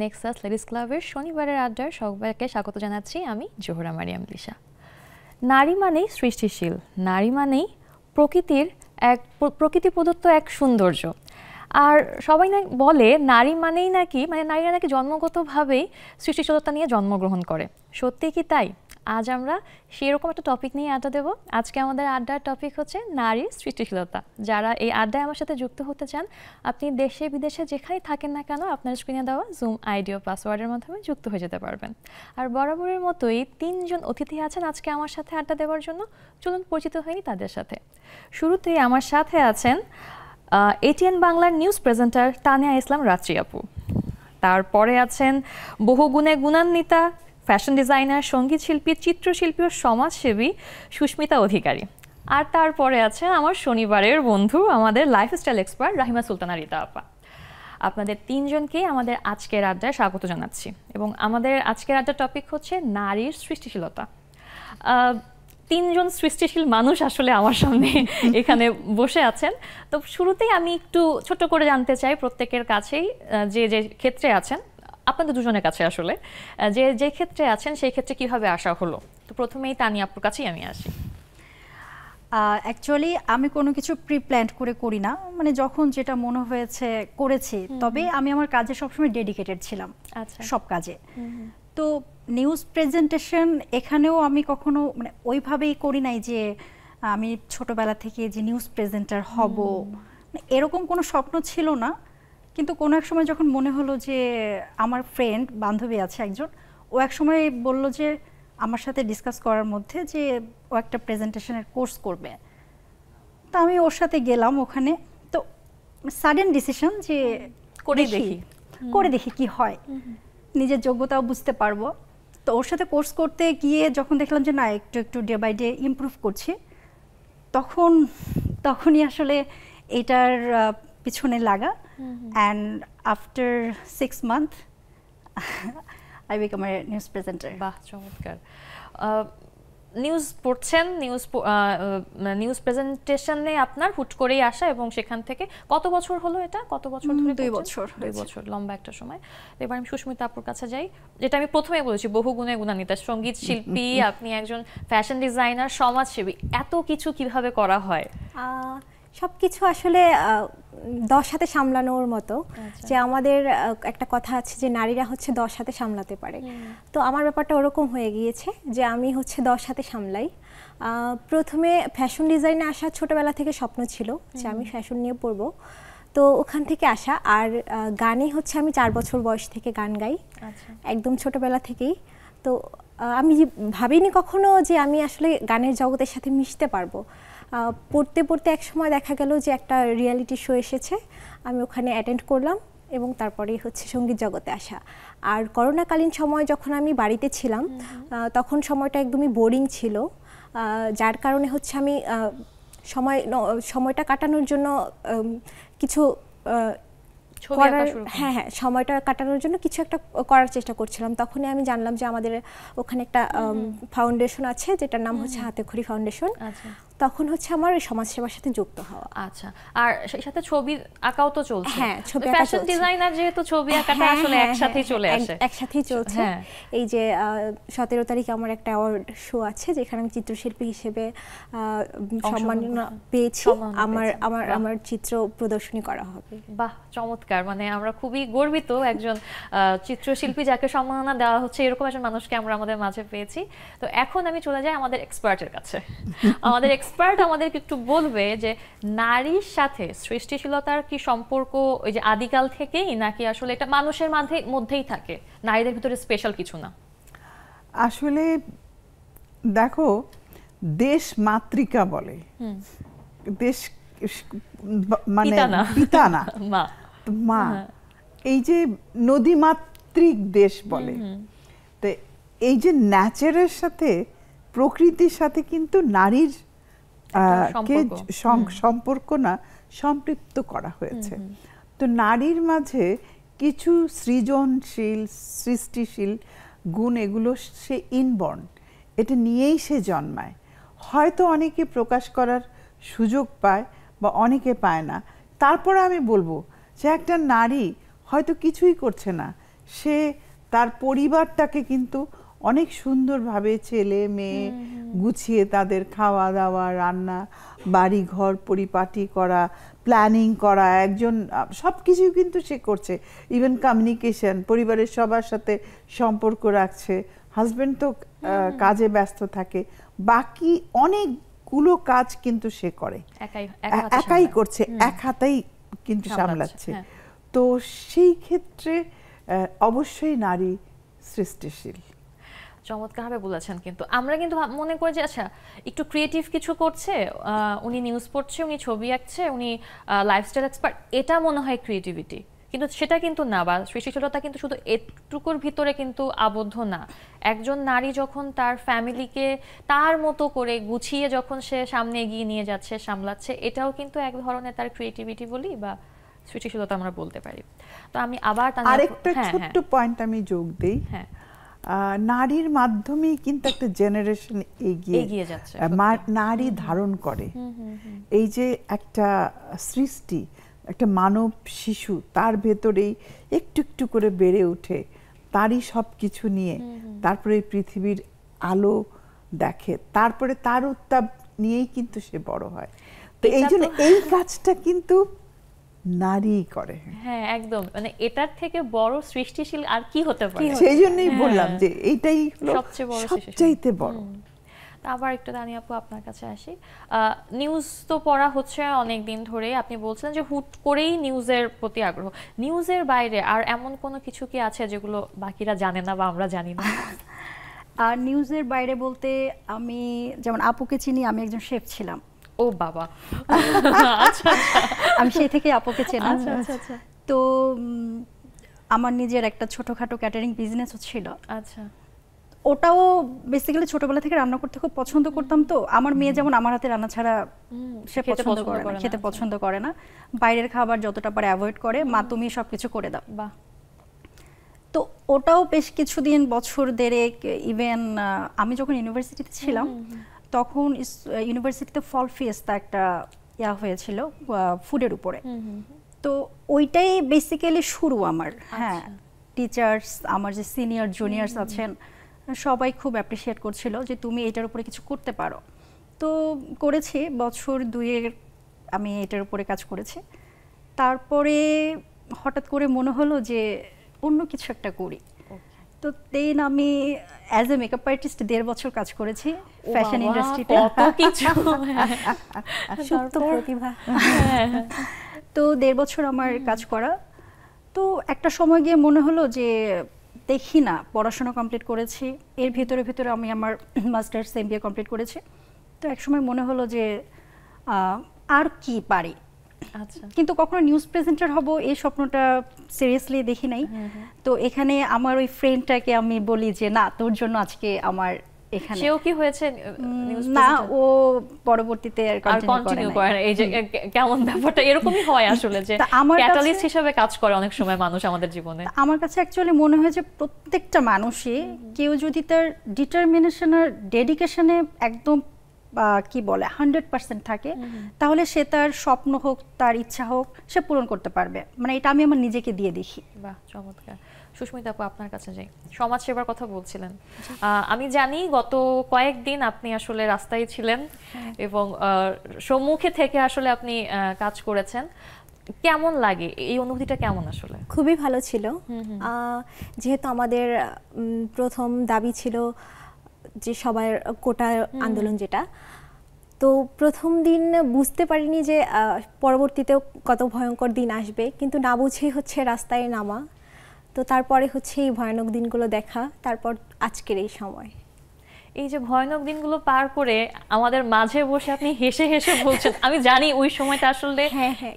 Nexus ladies ক্লাবের শনিবারের আড্ডার সবাইকে স্বাগত জানাচ্ছি আমি জোহরা মারিয়াম লিসা। নারী মানেই সৃষ্টিশীল, নারী মানেই প্রকৃতি প্রদত্ত এক সৌন্দর্য। আর সবাই না বলে নারী মানেই নাকি নারীরা নাকি জন্মগতভাবেই সৃষ্টিশীলতা নিয়ে জন্মগ্রহণ করে। সত্যি কি তাই? আজ আমরা সেরকম একটা টপিক নিয়ে আড্ডা দেব। আজকে আমাদের আড্ডার টপিক হচ্ছে নারীর সৃষ্টিশীলতা। যারা এই আড্ডায় আমার সাথে যুক্ত হতে চান, আপনি দেশে বিদেশে যেখানেই থাকেন না কেন আপনার স্ক্রিনে দেওয়া জুম আইডি ও পাসওয়ার্ডের মাধ্যমে যুক্ত হয়ে যেতে পারবেন। আর বরাবরের মতোই 3 জন অতিথি আছেন আজকে আমার সাথে আড্ডা দেওয়ার জন্য। চলুন পরিচিত হইনি তাদের সাথে। শুরুতেই আমার সাথে আছেন এটিএন বাংলার নিউজ প্রেজেন্টার তানিয়া ইসলাম রাত্রি আপু। তারপরে আছেন বহুগুণে গুণান্বিতা ফ্যাশন ডিজাইনার, সঙ্গীত শিল্পী, চিত্রশিল্পী ও সমাজসেবী সুস্মিতা অধিকারী। আর তারপরে আছে আমার শনিবারের বন্ধু, আমাদের লাইফস্টাইল এক্সপার্ট রাহিমা সুলতানা রিতা আপা। আপনাদের 3 জনকে আমাদের আজকের আড্ডায় স্বাগত জানাচ্ছি এবং আমাদের আজকের আড্ডার টপিক হচ্ছে নারীর সৃষ্টিশীলতা। 3 জন সৃষ্টিশীল মানুষ আসলে আমার সামনে এখানে বসে আছেন। তো শুরুতেই আমি একটু ছোট্ট করে জানতে চাই প্রত্যেকের কাছেই যে যে ক্ষেত্রে আছেন, আপনাদের দুজনের কাছে আসলে যে ক্ষেত্রে আছেন সেই ক্ষেত্রে কিভাবে আসা হলো। তো প্রথমেই তানিয়া আপুর কাছেই আমি আসি। অ্যাকচুয়ালি আমি কোনো কিছু প্রি প্ল্যান করে করি না, মানে যখন যেটা মনে হয়েছে করেছি। তবে আমি আমার কাজে সবসময় ডেডিকেটেড ছিলাম, সব কাজে। তো নিউজ প্রেজেন্টেশন এখানেও আমি কখনো মানে ওইভাবেই করি নাই যে আমি ছোটবেলা থেকে যে নিউজ প্রেজেন্টার হব, এরকম কোনো স্বপ্ন ছিল না। কিন্তু কোনো এক সময় যখন মনে হলো যে আমার ফ্রেন্ড বান্ধবী আছে একজন, ও এক সময় বলল যে আমার সাথে ডিসকাস করার মধ্যে যে ও একটা প্রেজেন্টেশনের কোর্স করবে। তো আমি ওর সাথে গেলাম ওখানে। তো সাডেন ডিসিশন যে করে দেখি কি হয়, নিজের যোগ্যতাও বুঝতে পারবো। তো ওর সাথে কোর্স করতে গিয়ে যখন দেখলাম যে না একটু একটু ডে বাই ডে ইমপ্রুভ করছি, তখনই আসলে এটার পিছনে লাগা। And after 6 months I become a news presenter. বাহ, চমৎকার। নিউজ পড়ছেন, নিউজ প্রেজেন্টেশনে আপনার হুট করেই আসা এবং সেখান থেকে কত বছর হলো এটা? কত বছর ধরে? 2 বছর। 2 বছর, লম্বা একটা সময়। এবার আমি সুস্মিতা আপুর কাছে যাই। যেটা আমি প্রথমে বলেছি, বহুগুণে গুণান্বিতা, সঙ্গীত শিল্পী, আপনি একজন ফ্যাশন ডিজাইনার, সমাজসেবী, এত কিছু কিভাবে করা হয়? সবকিছু আসলে 10 হাতে সামলানোর মতো। যে আমাদের একটা কথা আছে যে নারীরা হচ্ছে 10 হাতে সামলাতে পারে। তো আমার ব্যাপারটা ওরকম হয়ে গিয়েছে যে আমি হচ্ছে 10 হাতে সামলাই। প্রথমে ফ্যাশন ডিজাইনে আসা ছোটবেলা থেকে স্বপ্ন ছিল যে আমি ফ্যাশন নিয়ে পড়বো। তো ওখান থেকে আসা। আর গানে হচ্ছে আমি 4 বছর বয়স থেকে গান গাই, একদম ছোটবেলা থেকেই। তো আমি ভাবিনি কখনো যে আমি আসলে গানের জগতের সাথে মিশতে পারবো। পড়তে পড়তে এক সময় দেখা গেল যে একটা রিয়েলিটি শো এসেছে, আমি ওখানে অ্যাটেন্ড করলাম এবং তারপরেই হচ্ছে সঙ্গীত জগতে আসা। আর করোনাকালীন সময় যখন আমি বাড়িতে ছিলাম, তখন সময়টা একদমই বোরিং ছিল, যার কারণে হচ্ছে আমি সময়টা কাটানোর জন্য কিছু সময়টা কাটানোর জন্য কিছু একটা করার চেষ্টা করছিলাম। তখনই আমি জানলাম যে আমাদের ওখানে একটা ফাউন্ডেশন আছে যেটার নাম হচ্ছে হাতেখড়ি ফাউন্ডেশন। তখন হচ্ছে আমার সমাজসেবার সাথে যুক্ত হওয়া। আচ্ছা, আর সেই সাথে ছবি আঁকাও তো চলছে। হ্যাঁ, ছবি আঁকা ফ্যাশন ডিজাইনার যেহেতু ছবি আঁকাটা আসলে একসাথেই চলে আসে। একসাথেই চলছে। এই যে 17 তারিখে আমার একটা অ্যাওয়ার্ড শো আছে যেখানে আমি চিত্রশিল্পী হিসেবে সম্মাননা পেয়েছি। আমার চিত্র প্রদর্শনী করা হবে। বাহ, চমৎকার। মানে আমরা খুবই গর্বিত একজন চিত্রশিল্পী যাকে সম্মাননা দেওয়া হচ্ছে, এরকম একজন মানুষকে আমরা আমাদের মাঝে পেয়েছি। তো এখন আমি চলে যাই আমাদের এক্সপার্টের কাছে। আমাদের এক্সপার্ট আমাদেরকে একটু বলবে যে নারীর সাথে সৃষ্টিশীলতার কি সম্পর্ক ওই যে আদিকাল থেকেই, নাকি আসলে এটা মানুষের মধ্যেই থাকে, নারীদের ভিতরে স্পেশাল কিছু না? আসলে দেখো, দেশ মাতৃকা বলে, দেশ মানে পিতা না, মা। এই যে নদীমাতৃক দেশ বলে, তো এই যে ন্যাচারের সাথে, প্রকৃতির সাথে কিন্তু নারীর সম্পর্ক না সম্পৃক্ত করা হয়েছে। তো নারীর মাঝে কিছু সৃজনশীল, সৃষ্টিশীল গুণ, এগুলো সে ইনবর্ন, এটা নিয়েই সে জন্মায়। হয়তো অনেকে প্রকাশ করার সুযোগ পায় বা অনেকে পায় না। তারপরে আমি বলবো যে একটা নারী হয়তো কিছুই করছে না, সে তার পরিবারটাকে কিন্তু অনেক সুন্দরভাবে ছেলে মেয়ে গুছিয়ে তাদের খাওয়া দাওয়া, রান্না, বাড়ি ঘর পরিপাটি করা, প্ল্যানিং করা, একজন সব কিছুই কিন্তু সে করছে। ইভেন কমিউনিকেশন, পরিবারের সবার সাথে সম্পর্ক রাখছে। হাজবেন্ড তো কাজে ব্যস্ত থাকে, বাকি অনেকগুলো কাজ কিন্তু সে করে, একাই করছে, এক হাতেই কিন্তু সামলাচ্ছে। তো সেই ক্ষেত্রে অবশ্যই নারী সৃষ্টিশীল। চমৎকারভাবে বলেছেন। কিন্তু আমরা কিন্তু মনে করি যে আচ্ছা একটু ক্রিয়েটিভ কিছু করছে, উনি নিউজ পড়ছে, উনি ছবি আঁকছে, উনি লাইফস্টাইল এক্সপার্ট, এটা মনে হয় ক্রিয়েটিভিটি। কিন্তু সেটা কিন্তু না, বা সৃষ্টিশীলতা কিন্তু শুধু এটুকুর ভিতরে কিন্তু আবদ্ধ না। একজন নারী যখন তার ফ্যামিলিকে তার মতো করে গুছিয়ে যখন সে সামনে এগিয়ে নিয়ে যাচ্ছে, সামলাচ্ছে, এটাও কিন্তু এক ধরনের তার ক্রিয়েটিভিটি বলি বা সৃষ্টিশীলতা আমরা বলতে পারি। তো আমি আবার আরেকটা ছোট্ট পয়েন্ট আমি যোগ দেই, নারীর মাধ্যমেই কিন্তু একটা জেনারেশন এগিয়ে যাচ্ছে, নারী ধারণ করে। এই যে একটা সৃষ্টি, একটা মানব শিশু তার ভেতরেই একটু একটু করে বেড়ে ওঠে, তারই সব কিছু নিয়ে, তারপরে পৃথিবীর আলো দেখে, তারপরে তার উত্তাপ নিয়েই কিন্তু সে বড় হয়। তো এই জন্য এই কাজটা কিন্তু নারী করে। হ্যাঁ একদম, মানে এটার থেকে বড় সৃষ্টিশীল আর কি হতে পারে। সেই জন্যই বললাম যে এইটাই সবচাইতে বড়। আবার একটু দানি আপু আপনার কাছে আসি। নিউজ তো পড়া হচ্ছে অনেক দিন ধরে, আপনি বলছেন যে হুট করেই নিউজের প্রতি আগ্রহ। নিউজের বাইরে আর এমন কোনো কিছু কি আছে যেগুলো বাকিরা জানে না বা আমরা জানি না? আর নিউজের বাইরে বলতে আমি যেমন আপুকে চিনি, আমি একজন শেফ ছিলাম। ও বাবা, আমি সেই থেকে আপুকে চেনা। তো আমার নিজের একটা ছোটখাটো ক্যাটারিং বিজনেসও ছিল। আচ্ছা, ওটাও বেসিক্যালি ছোটবেলা থেকে রান্না করতে খুব পছন্দ করতাম। তো আমার মেয়ে যেমন আমার হাতে রান্না ছাড়া সে পছন্দ করে না, খেতে পছন্দ করে না, বাইরের খাবার যতটা পারে অ্যাভয়েড করে, মা তুমি সবকিছু করে দাও। বাহ। তো ওটাও বেশ কিছুদিন, বছর দেড়েক, ইভেন আমি যখন ইউনিভার্সিটিতে ছিলাম তখন ইউনিভার্সিটিতে ফল ফিয়েস্তা একটা ইয়া হয়েছিল ফুডের উপরে। তো ওইটাই বেসিক্যালি শুরু আমার। হ্যাঁ, টিচার্স, আমার যে সিনিয়র জুনিয়র্স আছেন সবাই খুব অ্যাপ্রিসিয়েট করছিল যে তুমি এটার উপরে কিছু করতে পারো। তো করেছি, বছর দুয়ের আমি এটার উপরে কাজ করেছি। তারপরে হঠাৎ করে মনে হলো যে অন্য কিছু একটা করি। তো দেন আমি অ্যাজ এ মেকআপ আর্টিস্ট 1.5 বছর কাজ করেছি ফ্যাশন ইন্ডাস্ট্রিতে। তো 1.5 বছর আমার কাজ করা। তো একটা সময় গিয়ে মনে হলো যে দেখি না, পড়াশোনা কমপ্লিট করেছি, এর ভিতরে আমি আমার মাস্টার্স MBA কমপ্লিট করেছি। তো এক সময় মনে হলো যে আর কি পারি। আচ্ছা, কিন্তু কখনো নিউজ প্রেজেন্টার হব এই স্বপ্নটা সিরিয়াসলি দেখি নাই। তো এখানে আমার ওই ফ্রেন্ডটাকে আমি বলি যে না, তোর জন্য আজকে আমার এখানে। সেও কি হয়েছে নিউজ না, ও পরবর্তীতে আর কন্টিনিউ করে না। এই যে কেমন ব্যাপারটা এরকমই হয় আসলে, যে ক্যাটালিস্ট হিসেবে কাজ করে অনেক সময় মানুষ আমাদের জীবনে। আমার কাছে অ্যাকচুয়ালি মনে হয় যে প্রত্যেকটা মানুষই কেউ যদি তার ডিটারমিনেশন আর ডেডিকেশনে একদম কি বলে 100% থাকে, তাহলে সে তার স্বপ্ন হোক, তার ইচ্ছা হোক, সে পূরণ করতে পারবে। মানে এটা আমি আমার নিজেকে দিয়ে দেখি। বাহ, চমৎকার। সুস্মিতা আপু, আপনার কাছে যাই। সমাজ সেবার কথা বলছিলেন, আমি জানি গত কয়েকদিন আপনি আসলে রাস্তায় ছিলেন এবং সম্মুখে থেকে আসলে আপনি কাজ করেছেন। কেমন লাগে এই অনুভূতিটা? কেমন আসলে? খুবই ভালো ছিল। যেহেতু আমাদের প্রথম দাবি ছিল যে সবার কোটা আন্দোলন, যেটা তো প্রথম দিন বুঝতে পারিনি যে পরবর্তীতেও কত ভয়ঙ্কর দিন আসবে, কিন্তু না বুঝেই হচ্ছে রাস্তায় নামা। তো তারপরে হচ্ছে এই ভয়ানক দিনগুলো দেখা, তারপর আজকের এই সময়। এই যে ভয়ানক দিনগুলো পার করে আমাদের মাঝে বসে আপনি হেসে হেসে বলছেন, আমি জানি ওই সময়টা আসলে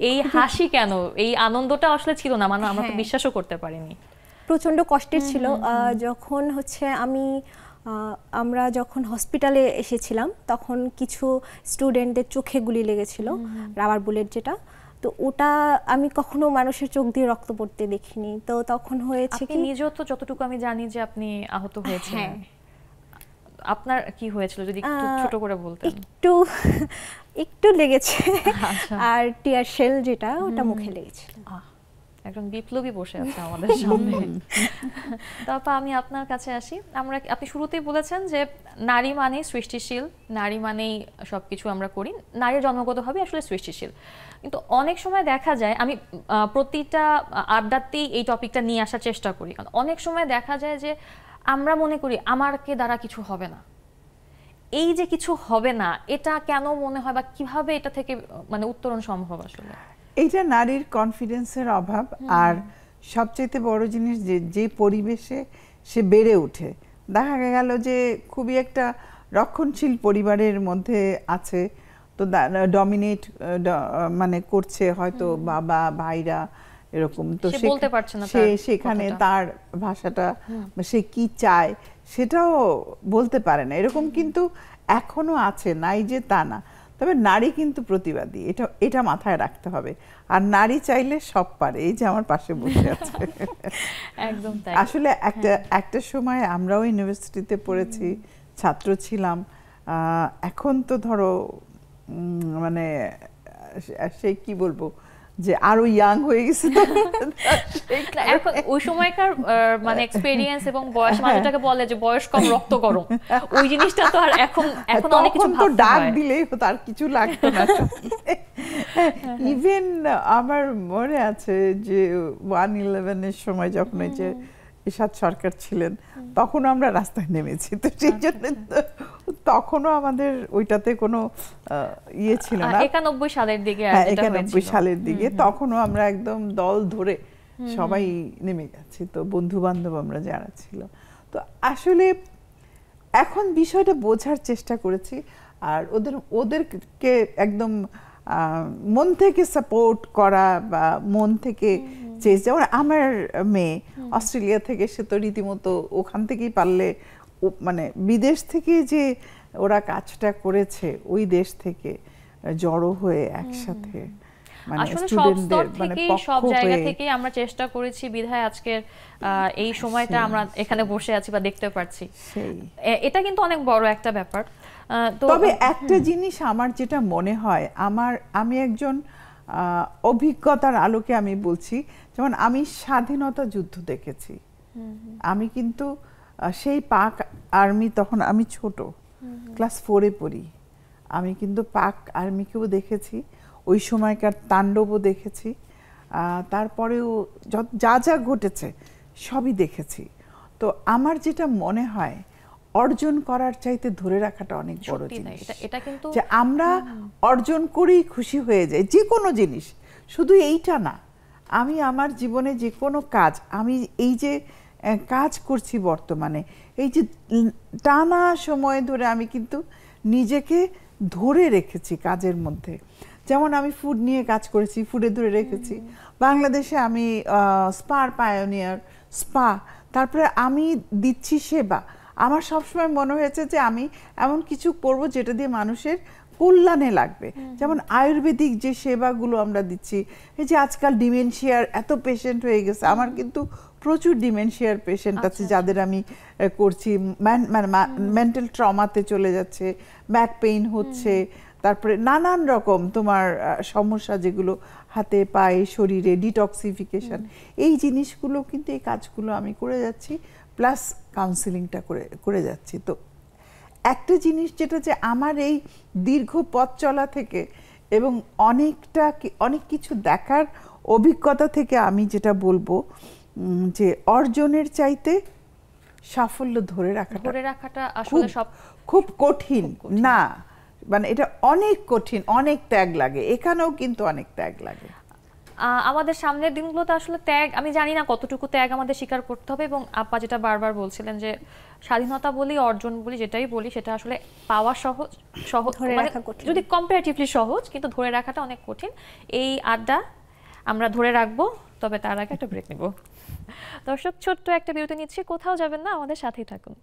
এই হাসি কেন, এই আনন্দটা আসলে ছিল না, মানে আমরা তো বিশ্বাসও করতে পারিনি। প্রচন্ড কষ্টের ছিল। যখন হচ্ছে আমরা যখন হসপিটালে এসেছিলাম তখন কিছু স্টুডেন্টদের চোখে গুলি লেগেছিল, রাবার বুলেট যেটা। তো ওটা আমি কখনো মানুষের চোখ দিয়ে রক্ত পড়তে দেখিনি। তো তখন হয়েছে কি, নিজেও তো যতটুকু আমি জানি যে আপনি আহত হয়েছিলেন। আপনার কি হয়েছিল যদি একটু ছোট করে বলতেন? একটু লেগেছে, আর টিয়ার শেল যেটা ওটা মুখে লেগেছিল। একজন বিপ্লবী বসে আছে আমাদের সামনে। তারপর আমি আপনার কাছে আসি। আপনি শুরুতেই বলেছেন যে নারী মানেই সৃষ্টিশীল, নারী মানেই সবকিছু আমরা করি, নারী জন্মগতভাবে আসলে সৃষ্টিশীল। কিন্তু অনেক সময় দেখা যায়, আমি প্রতিটা আড্ডাতেই এই টপিকটা নিয়ে আসার চেষ্টা করি, কারণ অনেক সময় দেখা যায় যে আমরা মনে করি আমারকে দ্বারা কিছু হবে না। এই যে কিছু হবে না, এটা কেন মনে হয় বা কিভাবে এটা থেকে মানে উত্তরণ সম্ভব? আসলে এইটা নারীর কনফিডেন্সের অভাব, আর সবচেয়ে বড় জিনিস যে পরিবেশে সে বেড়ে ওঠে। দেখা গেল যে খুবই একটা রক্ষণশীল পরিবারের মধ্যে আছে, তো ডমিনেট মানে করছে হয়তো বাবা ভাইরা এরকম, তো সে সেখানে তার ভাষাটা সে কি চায় সেটাও বলতে পারে না, এরকম কিন্তু এখনো আছে, নাই যে তা না। তবে নারী কিন্তু প্রতিবাদী, এটা মাথায় রাখতে হবে। আর নারী চাইলে সব পারে, এই যে আমার পাশে বসে আছে। একদম তাই। আসলে একটা সময় আমরাও ইউনিভার্সিটিতে পড়েছি, ছাত্র ছিলাম। এখন তো ধরো মানে সে কি বলবো যে আরো ইয়াং হয়ে গেছে, এখন ওই সময়কার মানে এক্সপেরিয়েন্স এবং বয়স মানুষটাকে বলে যে বয়স কম রক্ত গরম, ওই জিনিসটা তো আর এখন অনেক কিছু ভাবতে হয়। ডাক দিলেই তার কিছু লাগতো না। ইভেন আমার মনে আছে যে 1/11 সময় যখন ওই যে এরশাদ সরকার ছিলেন, তখন আমরা রাস্তায় নেমেছি, তো সেই জন্য তখনও আমাদের ওইটাতে কোনো ইয়ে ছিল না। 91 সালের দিকে, 91 সালের দিকে তখনও আমরা একদম দল ধরে সবাই নেমে গেছি, তো বন্ধু বান্ধব আমরা যারা ছিল। তো আসলে এখন বিষয়টা বোঝার চেষ্টা করেছি, আর ওদেরকে একদম মন থেকে সাপোর্ট করা বা মন থেকে যেমন আমার মেয়ে অস্ট্রেলিয়া থেকে, সে তো রীতিমতো ওখান থেকেই পারলে মানে বিদেশ থেকে যে ওরা কাজটা করেছে, ওই দেশ থেকে জড়ো হয়ে একসাথে আসলে সব স্তর থেকেই সব জায়গা থেকেই আমরা চেষ্টা করেছি, বিধায় আজকের এই সময়টা আমরা এখানে বসে আছি বা দেখতে পাচ্ছি। এটা কিন্তু অনেক বড় একটা ব্যাপার। তবে একটা জিনিস আমার যেটা মনে হয়, আমি একজন অভিজ্ঞতার আলোকে আমি বলছি, যেমন আমি স্বাধীনতা যুদ্ধ দেখেছি। আমি কিন্তু সেই পাক আর্মি, তখন আমি ছোট, ক্লাস 4-এ পড়ি, আমি কিন্তু পাক আর্মিকেও দেখেছি, ওই সময়কার তাণ্ডবও দেখেছি, তারপরেও যা যা ঘটেছে সবই দেখেছি। তো আমার যেটা মনে হয়, অর্জন করার চাইতে ধরে রাখাটা অনেক বড় জিনিস। এটা কিন্তু যে আমরা অর্জন করেই খুশি হয়ে যাই, যে কোনো জিনিস, শুধু এইটা না, আমি আমার জীবনে যে কোনো কাজ, আমি এই যে কাজ করছি বর্তমানে, এই যে টানা সময় ধরে আমি কিন্তু নিজেকে ধরে রেখেছি কাজের মধ্যে। যেমন আমি ফুড নিয়ে কাজ করেছি, ফুডে ধরে রেখেছি। বাংলাদেশে আমি স্পার পায়োনিয়ার, স্পা, তারপরে আমি দিচ্ছি সেবা। আমার সবসময় মনে হয়েছে যে আমি এমন কিছু করব যেটা দিয়ে মানুষের কল্যাণে লাগবে। যেমন আয়ুর্বেদিক যে সেবাগুলো আমরা দিচ্ছি, এই যে আজকাল ডিমেনশিয়ার এত পেশেন্ট হয়ে গেছে, আমার কিন্তু প্রচুর ডিমেনশিয়ার পেশেন্ট আছে যাদের আমি করছি, মেন্টাল ট্রমাতে চলে যাচ্ছে, ব্যাক পেইন হচ্ছে, তারপরে নানান রকম তোমার সমস্যা যেগুলো হাতে পায়ে শরীরে, ডিটক্সিফিকেশন, এই জিনিসগুলো কিন্তু এই কাজগুলো আমি করে যাচ্ছি, প্লাস কাউন্সিলিংটা করে যাচ্ছি। তো একটা জিনিস যেটা যে আমার এই দীর্ঘ পথ চলা থেকে এবং অনেক কিছু দেখার অভিজ্ঞতা থেকে আমি যেটা বলবো যে অর্জনের চাইতে সাফল্য ধরে রাখাটা আসলে খুব কঠিন না, মানে এটা অনেক কঠিন, অনেক ত্যাগ লাগে, এখানেও কিন্তু অনেক ত্যাগ লাগে। আমাদের সামনের দিনগুলোতে আসলে ত্যাগ, আমি জানি না কতটুকু ত্যাগ আমাদের স্বীকার করতে হবে। এবং আপা যেটা বারবার বলছিলেন যে স্বাধীনতা বলি, অর্জন বলি, যেটাই বলি, সেটা আসলে পাওয়া সহজ, যদি কম্পারেটিভলি সহজ, কিন্তু ধরে রাখাটা অনেক কঠিন। এই আড্ডা আমরা ধরে রাখবো, তবে তার আগে একটা ব্রেক নেব। দর্শক, ছোট্ট একটা বিরতি নিচ্ছি, কোথাও যাবেন না, আমাদের সাথেই থাকুন।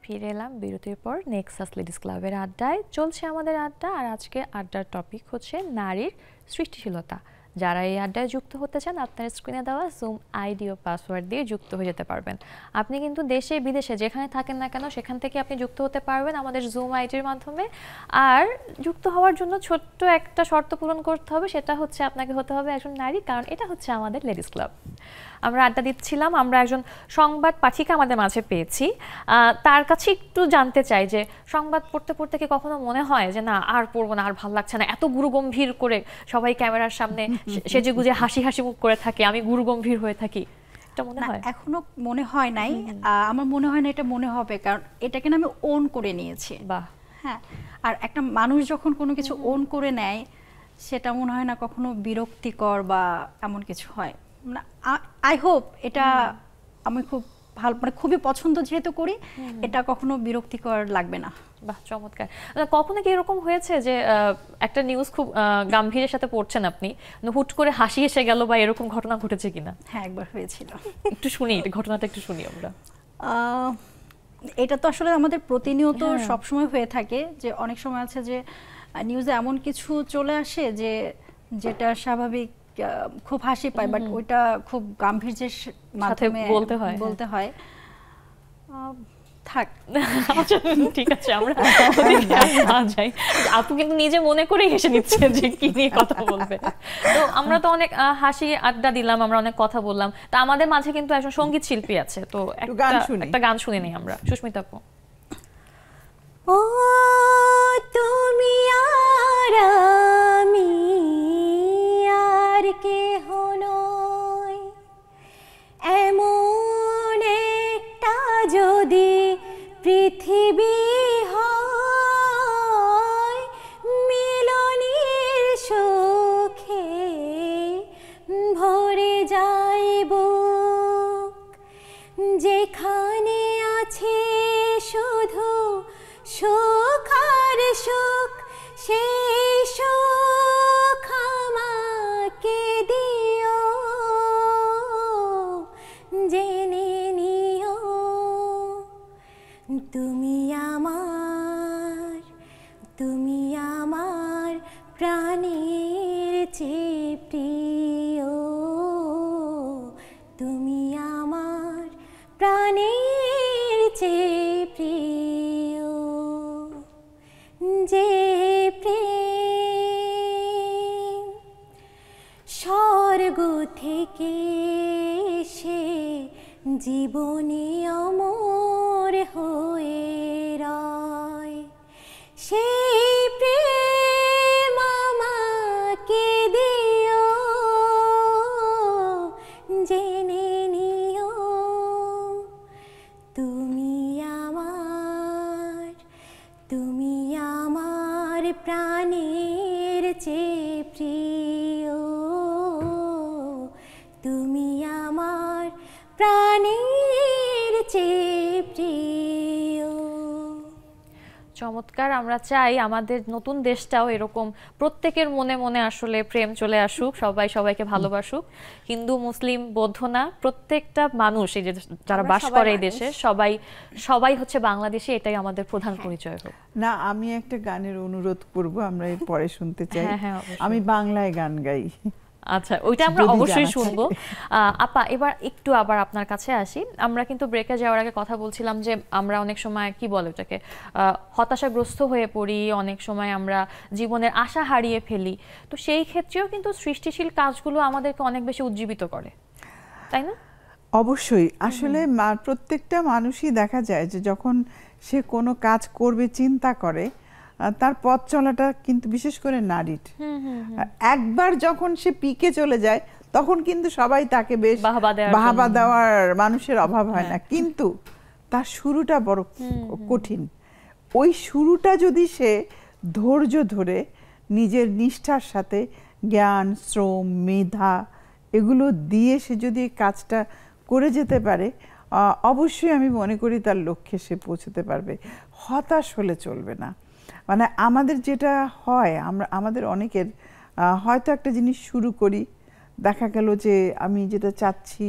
ফিরে এলাম বিরতির পর নেক্সাস লেডিস ক্লাবের আড্ডায়। চলছে আমাদের আড্ডা, আর আজকে আড্ডার টপিক হচ্ছে নারীর সৃষ্টিশীলতা, যারা এই আড্ডায় যুক্ত হতে চান আপনার স্ক্রিনে দেওয়া জুম আইডি ও পাসওয়ার্ড দিয়ে যুক্ত হয়ে যেতে পারবেন। আপনি কিন্তু দেশে বিদেশে যেখানে থাকেন না কেন সেখান থেকে আপনি যুক্ত হতে পারবেন আমাদের জুম আইডির মাধ্যমে। আর যুক্ত হওয়ার জন্য ছোট্ট একটা শর্ত পূরণ করতে হবে, সেটা হচ্ছে আপনাকে হতে হবে একজন নারী, কারণ এটা হচ্ছে আমাদের লেডিস ক্লাব। আমরা আড্ডা দিচ্ছিলাম, আমরা একজন সংবাদ পাঠিকা আমাদের মাঝে পেয়েছি। তার কাছে একটু জানতে চাই যে সংবাদ পড়তে পড়তে কি কখনো মনে হয় যে না আর পড়বো না, আর ভালো লাগছে না, এত গুরুগম্ভীর করে সবাই ক্যামেরার সামনে সেজে গুজে হাসি হাসি মুখ করে থাকে, আমি গুরুগম্ভীর হয়ে থাকি, এটা মনে হয়? এখনো মনে হয় নাই, আমার মনে হয় না এটা মনে হবে, কারণ এটাকে না আমি ওন করে নিয়েছি। বাহ। হ্যাঁ, আর একটা মানুষ যখন কোনো কিছু ওন করে নেয় সেটা মনে হয় না কখনো বিরক্তিকর বা এমন কিছু হয়। আই হোপ এটা আমি খুব ভালো, মানে খুবই পছন্দ যেহেতু করি, এটা কখনো বিরক্তিকর লাগবে না। বাহ, চমৎকার। কখনো কি এরকম হয়েছে যে একটা নিউজ খুব গাম্ভীর্যের সাথে পড়ছেন আপনি, হুট করে হাসি এসে গেল বা এরকম ঘটনা ঘটেছে কিনা? হ্যাঁ, একবার হয়েছিল। একটু শুনি ঘটনাটা, একটু শুনি আমরা। এটা তো আসলে আমাদের প্রতিনিয়ত সবসময় হয়ে থাকে, যে অনেক সময় আছে যে নিউজে এমন কিছু চলে আসে যে যেটা স্বাভাবিক খুব হাসি পায়, বাট ওইটা খুব গাম্ভীর্যের মাধ্যমে বলতে হয়। থাক, ঠিক আছে, আমরা যাই। আপু কিন্তু নিজে মনে করে হেসে নিচ্ছে যে কি নিয়ে কথা বলবে। তো আমরা তো অনেক হাসি আড্ডা দিলাম, আমরা অনেক কথা বললাম, তা আমাদের মাঝে কিন্তু একজন সঙ্গীত শিল্পী আছে, তো একটা গান শুনে নিই আমরা। সুস্মিতা আপু। ও তুমি আর আমি আর কেহ নই, এমন একটা যদি পৃথিবী হয়, মিলনের সুখে ভরে যাইব, যেখানে আছে শুধু সুখ আর সুখ, সেই সুখ আমাকে দিও, জেনে নিও তুমি আমার প্রাণের চেয়ে প্রিয়, তুমি আমার প্রাণের চেয়ে প্রিয়, যে প্রেম স্বর্গ থেকে সে জীবনে অমর হয়ে রয়, সেই প্রেম আমাকে দিও, জেনে নিও তুমি আমার প্রাণের চেয়ে প্রিয়, তুমি আমার প্রাণের চেয়ে প্রিয়। চমৎকার। আমরা চাই আমাদের নতুন দেশটাও এরকম প্রত্যেকের মনে মনে আসলে প্রেম চলে আসুক, সবাই সবাইকে ভালোবাসুক, হিন্দু মুসলিম বৌদ্ধ না, প্রত্যেকটা মানুষ এই যে যারা বাস করে এই দেশে সবাই হচ্ছে বাংলাদেশি, এটাই আমাদের প্রধান পরিচয় হোক। না, আমি একটা গানের অনুরোধ করব, আমরা এর পরে শুনতে চাই। আমি বাংলায় গান গাই। আচ্ছা, ওইটা আমরা অবশ্যই শুনবো। আপা, এবার একটু আবার আপনার কাছে আসি। আমরা কিন্তু ব্রেকে যাওয়ার আগে কথা বলছিলাম যে আমরা অনেক সময় কি বলে ওটাকে হতাশাগ্রস্ত হয়ে পড়ি, অনেক সময় আমরা জীবনের আশা হারিয়ে ফেলি, তো সেই ক্ষেত্রেও কিন্তু সৃষ্টিশীল কাজগুলো আমাদেরকে অনেক বেশি উজ্জীবিত করে, তাই না? অবশ্যই। আসলে প্রত্যেকটা মানুষই দেখা যায় যে যখন সে কোনো কাজ করবে চিন্তা করে, তার পথ চলাটা কিন্তু বিশেষ করে নারীর একবার যখন সে পিকে চলে যায় তখন কিন্তু সবাই তাকে বেশ বাহবা দেওয়ার মানুষের অভাব হয় না, কিন্তু তার শুরুটা বড় কঠিন। ওই শুরুটা যদি সে ধৈর্য ধরে নিজের নিষ্ঠার সাথে জ্ঞান, শ্রম, মেধা এগুলো দিয়ে সে যদি কাজটা করে যেতে পারে, অবশ্যই আমি মনে করি তার লক্ষ্যে সে পৌঁছতে পারবে। হতাশ হলে চলবে না। মানে আমাদের যেটা হয়, আমাদের অনেকের হয়তো একটা জিনিস শুরু করি, দেখা গেল যে আমি যেটা চাচ্ছি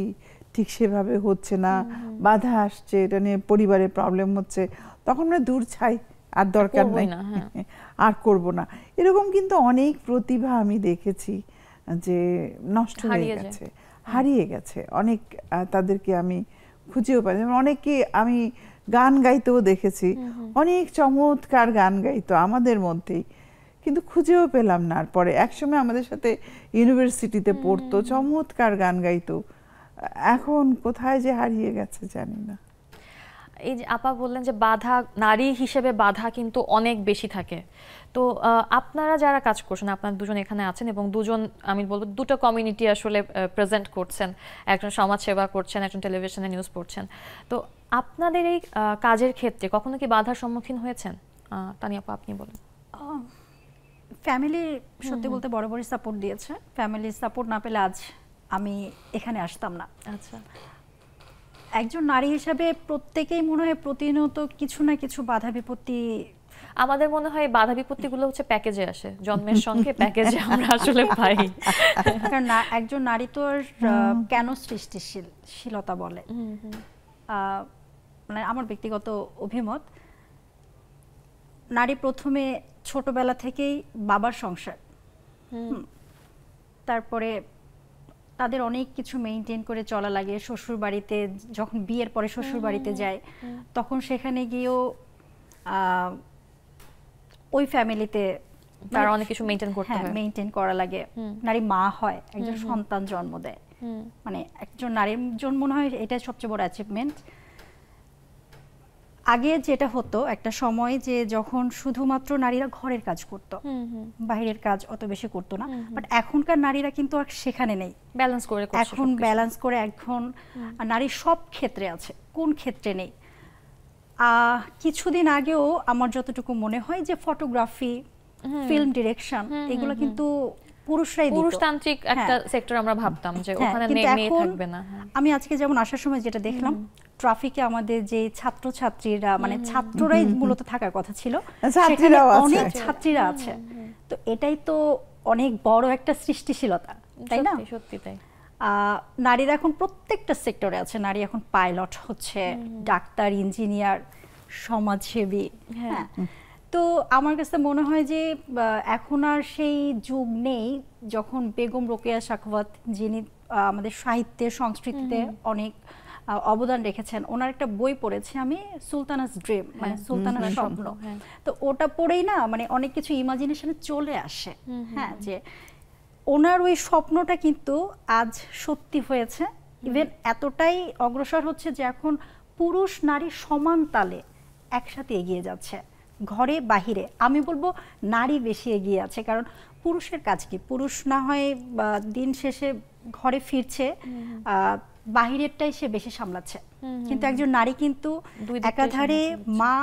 ঠিক সেভাবে হচ্ছে না, বাধা আসছে, এটা নিয়ে পরিবারের প্রবলেম হচ্ছে, তখন আমরা দূর ছাই, আর দরকার নাই, আর করব না। এরকম কিন্তু অনেক প্রতিভা আমি দেখেছি যে নষ্ট হয়ে গেছে, হারিয়ে গেছে। অনেক তাদেরকে আমি খুঁজেও পাই, অনেকে আমি গান গাইতেও দেখেছি, অনেক চমৎকার গান গাইতো আমাদের মধ্যেই, কিন্তু খুঁজেও পেলাম না। আর পরে একসময় আমাদের সাথে ইউনিভার্সিটিতে পড়তো, চমৎকার গান গাইতো, এখন কোথায় যে হারিয়ে গেছে জানি না। এই যে আপা বললেন যে বাধা, নারী হিসেবে বাধা কিন্তু অনেক বেশি থাকে। তো আপনারা যারা কাজ করছেন, আপনারা দুজন এখানে আছেন এবং দুজন, আমি বলবো দুটো কমিউনিটি আসলে প্রেজেন্ট করছেন, একজন সমাজ সেবা করছেন, একজন টেলিভিশনে নিউজ পড়ছেন। তো আপনাদের এই কাজের ক্ষেত্রে কখনো কি বাধার সম্মুখীন হয়েছেন? তানিয়া আপা, আপনি বলেন। ফ্যামিলি সত্যি বলতে বড় সাপোর্ট দিয়েছে। ফ্যামিলির সাপোর্ট না পেলে আজ আমি এখানে আসতাম না। আচ্ছা, একজন নারী হিসাবে প্রত্যেকেই মনে হয় প্রতিনিয়ত কিছু না কিছু বাধা বিপত্তি, আমাদের মনে হয় বাধা বিপত্তিগুলো হচ্ছে প্যাকেজে আসে, জন্মের সঙ্গে প্যাকেজে আমরা আসলে পাই। কারণ একজন নারী তো কেন সৃষ্টিশীলতা বলে, মানে আমার ব্যক্তিগত অভিমত, নারী প্রথমে ছোটবেলা থেকেই বাবার সংসার, তারপরে তাদের অনেক কিছু মেইনটেইন করে চলা লাগে। শ্বশুর বাড়িতে যখন বিয়ের পরে শ্বশুর বাড়িতে যায়, তখন সেখানে গিয়েও ওই ফ্যামিলিতে তার অনেক কিছু মেইনটেইন করতে হয়, মেইনটেইন করা লাগে। নারী মা হয়, একজন সন্তান জন্ম দেয়, মানে একজন নারীর জন্য মনে হয় এটা সবচেয়ে বড় অ্যাচিভমেন্ট। আগে যেটা হতো একটা সময় যে যখন শুধুমাত্র নারীরা ঘরের কাজ করত, বাইরের কাজ অত বেশি করতো না, বাট এখনকার নারীরা কিন্তু আর সেখানে নেই, ব্যালেন্স করে, এখন ব্যালেন্স করে, এখন নারী সব ক্ষেত্রে আছে, কোন ক্ষেত্রে নেই। কিছুদিন আগেও আমার যতটুকু মনে হয় যে ফটোগ্রাফি, ফিল্ম ডিরেকশন, এগুলো কিন্তু পুরুষরাই দিত, পুরুষতান্ত্রিক একটা সেক্টর আমরা ভাবতাম যে ওখানে মেয়ে থাকবে না। আমি আজকে যেমন আসার সময় যেটা দেখলাম, ট্রাফিকে আমাদের যে ছাত্রছাত্রীরা, মানে ছাত্ররাই মূলত থাকার কথা ছিল, সেখানে অনেক ছাত্রীরা আছে। তো এটাই তো অনেক বড় একটা সৃষ্টিশীলতা, তাই না? সত্যি তাই। নারীরা এখন প্রত্যেকটা সেক্টরে আছে। নারী এখন পাইলট হচ্ছে, ডাক্তার, ইঞ্জিনিয়ার, সমাজসেবী। হ্যাঁ, তো আমার কাছে মনে হয় যে এখন আর সেই যুগ নেই যখন বেগম রোকেয়া সাখাওয়াত, যিনি আমাদের সাহিত্যে সংস্কৃতিতে অনেক অবদান রেখেছেন, ওনার একটা বই পড়েছি আমি, সুলতানাস ড্রিম, মানে সুলতানার স্বপ্ন। তো ওটা পড়েই না মানে অনেক কিছু ইমাজিনেশনে চলে আসে। হ্যাঁ, যে ওনার ওই স্বপ্নটা কিন্তু আজ সত্যি হয়েছে। ইভেন এতটাই অগ্রসর হচ্ছে যে এখন পুরুষ নারী সমান তালে একসাথে এগিয়ে যাচ্ছে, ঘরে বাহিরে। আমি বলবো নারী বেশি এগিয়ে আছে, কারণ পুরুষের কাজ কি, পুরুষ না হয় দিন শেষে ঘরে ফিরছে, বাহিরেরটাই সে বেশি সামলাচ্ছে, কিন্তু একজন নারী কিন্তু একাধারে মা,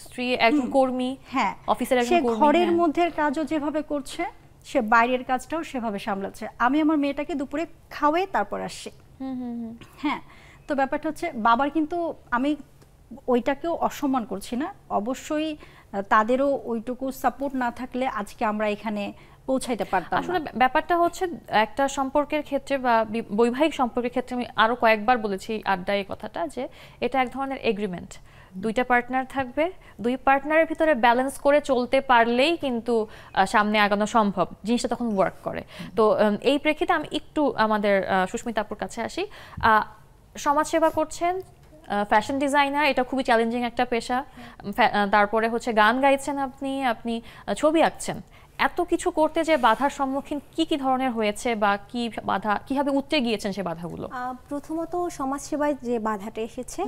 স্ত্রী, একজন কর্মী, হ্যাঁ, অফিসের একজন কর্মী, ঘরের মধ্যের কাজও যেভাবে করছে, সে বাইরের কাজটাও সেভাবে সামলাচ্ছে। আমি আমার মেয়েটাকে দুপুরে খাওয়াই তারপর আসছি। হ্যাঁ, তো ব্যাপারটা হচ্ছে বাবার, কিন্তু আমি ওইটাকেও অসম্মান করছি না, অবশ্যই তাদেরও ওইটুকু সাপোর্ট না থাকলে আজকে আমরা এখানে পৌঁছাইতে পারতাম। আসলে ব্যাপারটা হচ্ছে একটা সম্পর্কের ক্ষেত্রে বা বৈবাহিক সম্পর্কের ক্ষেত্রে আমি আরো কয়েকবার বলেছি আড্ডায় এই কথাটা, যে এটা এক ধরনের এগ্রিমেন্ট। দুইটা পার্টনার থাকবে, দুই পার্টনারের ভিতরে ব্যালেন্স করে চলতে পারলেই কিন্তু সামনে আগানো সম্ভব, জিনিসটা তখন ওয়ার্ক করে। তো এই প্রেক্ষিতে আমি একটু আমাদের সুস্মিতা আপুর কাছে আসি। সমাজসেবা করছেন, ফ্যাশন ডিজাইনার, এটা খুবই চ্যালেঞ্জিং একটা পেশা। তারপরে হচ্ছে গান গাইছেন, আপনি ছবি আঁকছেন। এত কিছু করতে যে বাধার সম্মুখীন কি কি ধরনের হয়েছে বা কি বাধা, কিভাবে উঠতে গিয়েছেন সেই বাধাগুলো? প্রথমত সমাজসেবায় যে বাধাটা এসেছে,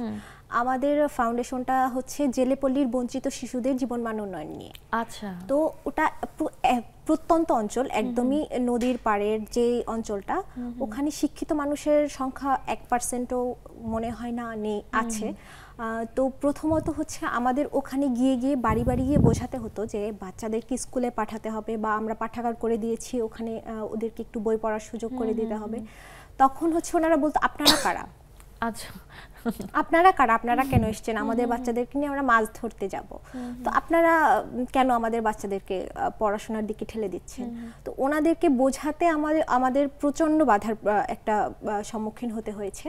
আমাদের ফাউন্ডেশনটা হচ্ছে জেলেপল্লীর বঞ্চিত শিশুদের জীবনমান উন্নয়ন নিয়ে। আচ্ছা, তো ওটা প্রত্যন্ত অঞ্চল, একদমই নদীর পাড়ের যে অঞ্চলটা, ওখানে শিক্ষিত মানুষের সংখ্যা 1%ও মনে হয় না নেই, আছে। তো প্রথমত হচ্ছে আমাদের ওখানে গিয়ে বাড়ি বাড়ি গিয়ে বোঝাতে হতো যে বাচ্চাদেরকে স্কুলে পাঠাতে হবে, বা আমরা পাঠাগার করে দিয়েছি, ওখানে ওদেরকে একটু বই পড়ার সুযোগ করে দিতে হবে। তখন হচ্ছে ওনারা বলতো আপনারা কারা, আচ্ছা, আপনারা কারা, আপনারা কেন এসেছেন, আমাদের বাচ্চাদেরকে নিয়ে আমরা মাছ ধরতে যাব, তো আপনারা কেন আমাদের বাচ্চাদেরকে পড়াশোনার দিকে ঠেলে দিচ্ছেন। তো ওনাদেরকে বোঝাতে আমাদের প্রচন্ড বাধার একটা সম্মুখীন হতে হয়েছে।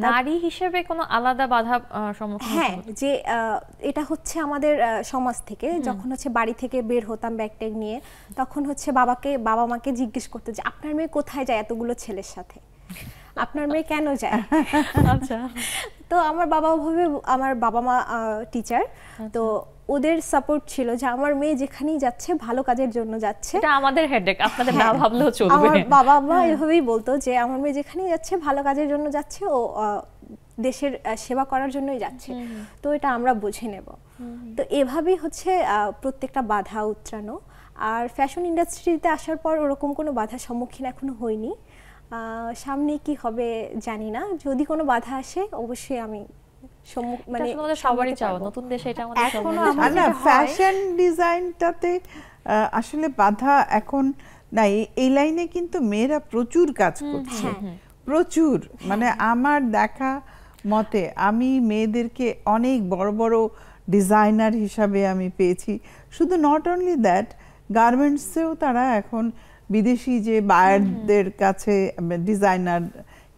নারী হিসেবে কোনো আলাদা বাধা সম্মুখীন? হ্যাঁ, যে এটা হচ্ছে আমাদের সমাজ থেকে, যখন হচ্ছে বাড়ি থেকে বের হতাম ব্যাগ ট্যাগ নিয়ে, তখন হচ্ছে বাবা মাকে জিজ্ঞেস করতে যে আপনার মেয়ে কোথায় যায় এতগুলো ছেলের সাথে, আপনার মেয়ে কেন যায়। আচ্ছা, তো আমার বাবা মা টিচার, তো ওদের সাপোর্ট ছিল যে আমার মেয়ে যেখানেই যাচ্ছে ভালো কাজের জন্য যাচ্ছে। এটা আমাদের হেডেক, আপনাদের না ভাবলেও চলবে। আমার বাবা মা এভাবেই বলতো যে আমার মেয়ে যেখানেই যাচ্ছে ভালো কাজের জন্য যাচ্ছে, ও দেশের সেবা করার জন্যই যাচ্ছে, তো এটা আমরা বুঝে নেব। তো এভাবেই হচ্ছে প্রত্যেকটা বাধা উত্তরানো। আর ফ্যাশন ইন্ডাস্ট্রিতে আসার পর ওরকম কোনো বাধার সম্মুখীন এখনো হইনি, সামনে কি হবে জানি না, যদি কোনো বাধা আসে অবশ্যই আমি মানে সবারই চাও নতুন দেশে এটা আমাদের না, ফ্যাশন ডিজাইনটাতে আসলে বাধা এখন নাই। এই লাইনে কিন্তু মেয়েরা প্রচুর কাজ করছে, প্রচুর, মানে আমার দেখা মতে আমি মেয়েদেরকে অনেক বড় বড় ডিজাইনার হিসাবে আমি পেয়েছি। শুধু নট অনলি দ্যাট, গার্মেন্টসেও তারা এখন বিদেশি যে বায়ারদের কাছে ডিজাইনার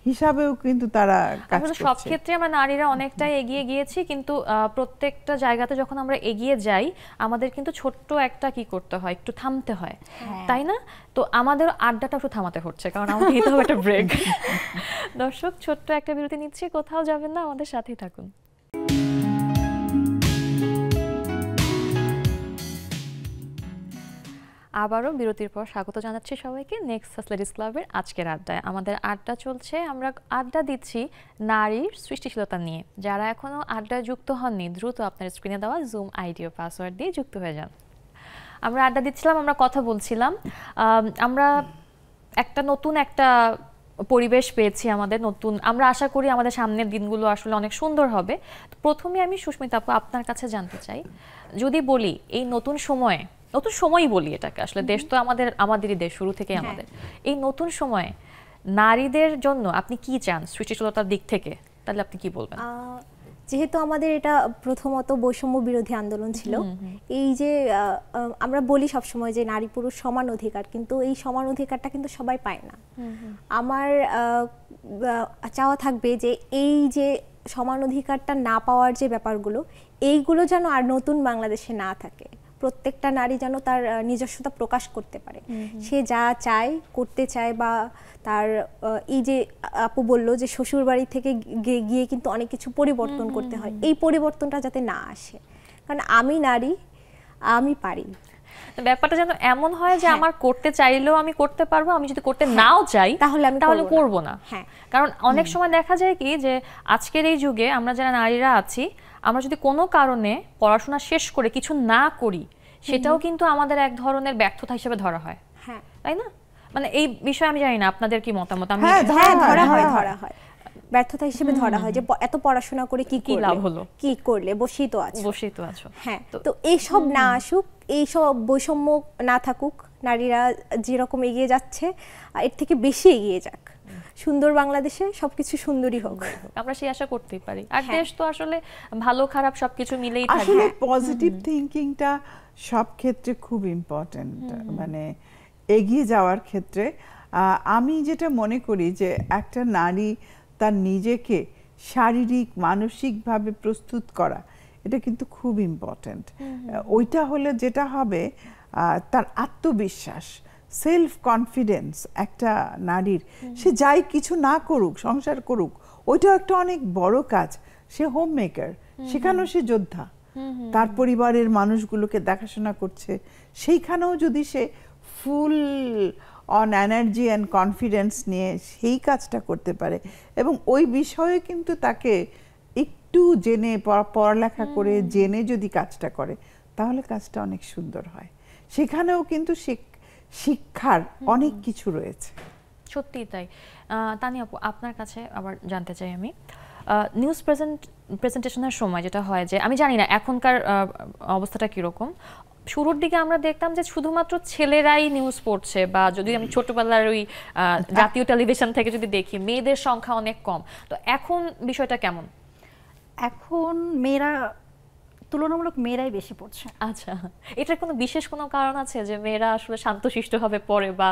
হিসাবেও কিন্তু তারা কাজ করছে। সব ক্ষেত্রে আমরা নারীরা অনেকটাই এগিয়ে গিয়েছি, কিন্তু প্রত্যেকটা জায়গাতে যখন আমরা এগিয়ে যাই আমাদের কিন্তু ছোট্ট একটা কি করতে হয়, একটু থামতে হয়, তাই না? তো আমাদের আড্ডাটা একটু থামাতে হচ্ছে, কারণ আমাদের নিতে হবে একটা ব্রেক। দর্শক, ছোট্ট একটা বিরতি নিচ্ছি, কোথাও যাবেন না, আমাদের সাথেই থাকুন। আবারও বিরতির পর স্বাগত জানাচ্ছি সবাইকে নেক্সাস লেডিস ক্লাবের আজকের আড্ডায়। আমাদের আড্ডা চলছে, আমরা আড্ডা দিচ্ছি নারীর সৃষ্টিশীলতা নিয়ে। যারা এখনও আড্ডায় যুক্ত হননি, দ্রুত আপনার স্ক্রিনে দেওয়া জুম আইডি ও পাসওয়ার্ড দিয়ে যুক্ত হয়ে যান। আমরা আড্ডা দিচ্ছিলাম, আমরা কথা বলছিলাম, আমরা নতুন একটা পরিবেশ পেয়েছি আমাদের নতুন। আমরা আশা করি আমাদের সামনের দিনগুলো আসলে অনেক সুন্দর হবে। প্রথমে আমি সুস্মিতা আপু আপনার কাছে জানতে চাই, যদি বলি এই নতুন সময়ই বলি এটাকে, আসলে দেশ তো আমাদেরই দেশ, শুরু থেকে আমাদের। এই নতুন সময়ে নারীদের জন্য আপনি কি চান সৃষ্টিশীলতার দিক থেকে, তাহলে আপনি কি বলবেন? যেহেতু আমাদের এটা প্রথমত বৈষম্য বিরোধী আন্দোলন ছিল, এই যে আমরা বলি সবসময় যে নারী পুরুষ সমান অধিকার, কিন্তু এই সমান অধিকারটা কিন্তু সবাই পায় না। আমার চাওয়া থাকবে যে এই যে সমান অধিকারটা না পাওয়ার যে ব্যাপারগুলো, এইগুলো যেন আর নতুন বাংলাদেশে না থাকে। প্রত্যেকটা নারী যেন তার নিজস্বতা প্রকাশ করতে পারে, সে যা চায় করতে চায়, বা তার এই যে আপু বললো যে শ্বশুর বাড়ি থেকে গিয়ে কিন্তু অনেক কিছু পরিবর্তন করতে হয়, এই পরিবর্তনটা যাতে না আসে, কারণ আমি নারী, আমি পারি। ব্যাপারটা যেন এমন হয় যে আমার করতে চাইলেও আমি করতে পারবো, আমি যদি করতে নাও চাই তাহলে করবো না। কারণ অনেক সময় দেখা যায় কি যে আজকের এই যুগে আমরা যারা নারীরা আছি, আমরা যদি কোনো কারণে পড়াশোনা শেষ করে কিছু না করি, সেটাও কিন্তু আমাদের এক ধরনের ব্যর্থতা হিসেবে ধরা হয়, তাই না? মানে এই বিষয়ে আমি জানি না আপনাদের কি মতামত। ধরা হয় ব্যর্থতা হিসেবে ধরা হয় যে এত পড়াশোনা করে কি লাভ হলো, কি করলে বসেই তো আছো। হ্যাঁ, তো এইসব না আসুক, এইসব বৈষম্য না থাকুক, নারীরা যেরকম এগিয়ে যাচ্ছে এর থেকে বেশি এগিয়ে যাক, সুন্দর বাংলাদেশে সবকিছু সুন্দরই হোক, আমরা সেই আশা করতেই পারি। আর দেশ তো আসলে ভালো খারাপ সবকিছু মিলেই থাকে। আসলে পজিটিভ থিংকিংটা সব ক্ষেত্রে খুব ইম্পর্টেন্ট, মানে এগিয়ে যাওয়ার ক্ষেত্রে। আমি যেটা মনে করি যে একটা নারী তার নিজেকে শারীরিক মানসিকভাবে প্রস্তুত করা, এটা কিন্তু খুব ইম্পর্টেন্ট। ওইটা হলে যেটা হবে, তার আত্মবিশ্বাস, সেলফ কনফিডেন্স একটা নারীর, সে যাই কিছু না করুক, সংসার করুক, ওইটাও একটা অনেক বড় কাজ। সে হোম মেকার, সেখানেও সে যোদ্ধা, তার পরিবারের মানুষগুলোকে দেখাশোনা করছে, সেইখানেও যদি সে full on energy and confidence নিয়ে সেই কাজটা করতে পারে, এবং ওই বিষয়ে কিন্তু তাকে একটু জেনে পড়ালেখা করে জেনে যদি কাজটা করে, তাহলে কাজটা অনেক সুন্দর হয়। সেখানেও কিন্তু শিক্ষার অনেক কিছু রয়েছে। সত্যিই তাই। তানি আপু, আপনার কাছে আবার জানতে চাই আমি, নিউজ প্রেজেন্টেশনের সময় যেটা হয় যে, আমি জানি না এখনকার অবস্থাটা কীরকম, শুরুর দিকে আমরা দেখতাম যে শুধুমাত্র ছেলেরাই নিউজ পড়ছে, বা যদি আমি ছোটবেলার ওই জাতীয় টেলিভিশন থেকে যদি দেখি মেয়েদের সংখ্যা অনেক কম। তো এখন বিষয়টা কেমন? এখন তুলনামূলক মেয়েরাই বেশি পড়ছে। আচ্ছা, এটার কোনো বিশেষ কোনো কারণ আছে যে মেয়েরা আসলে শান্তশিষ্টভাবে পড়ে, বা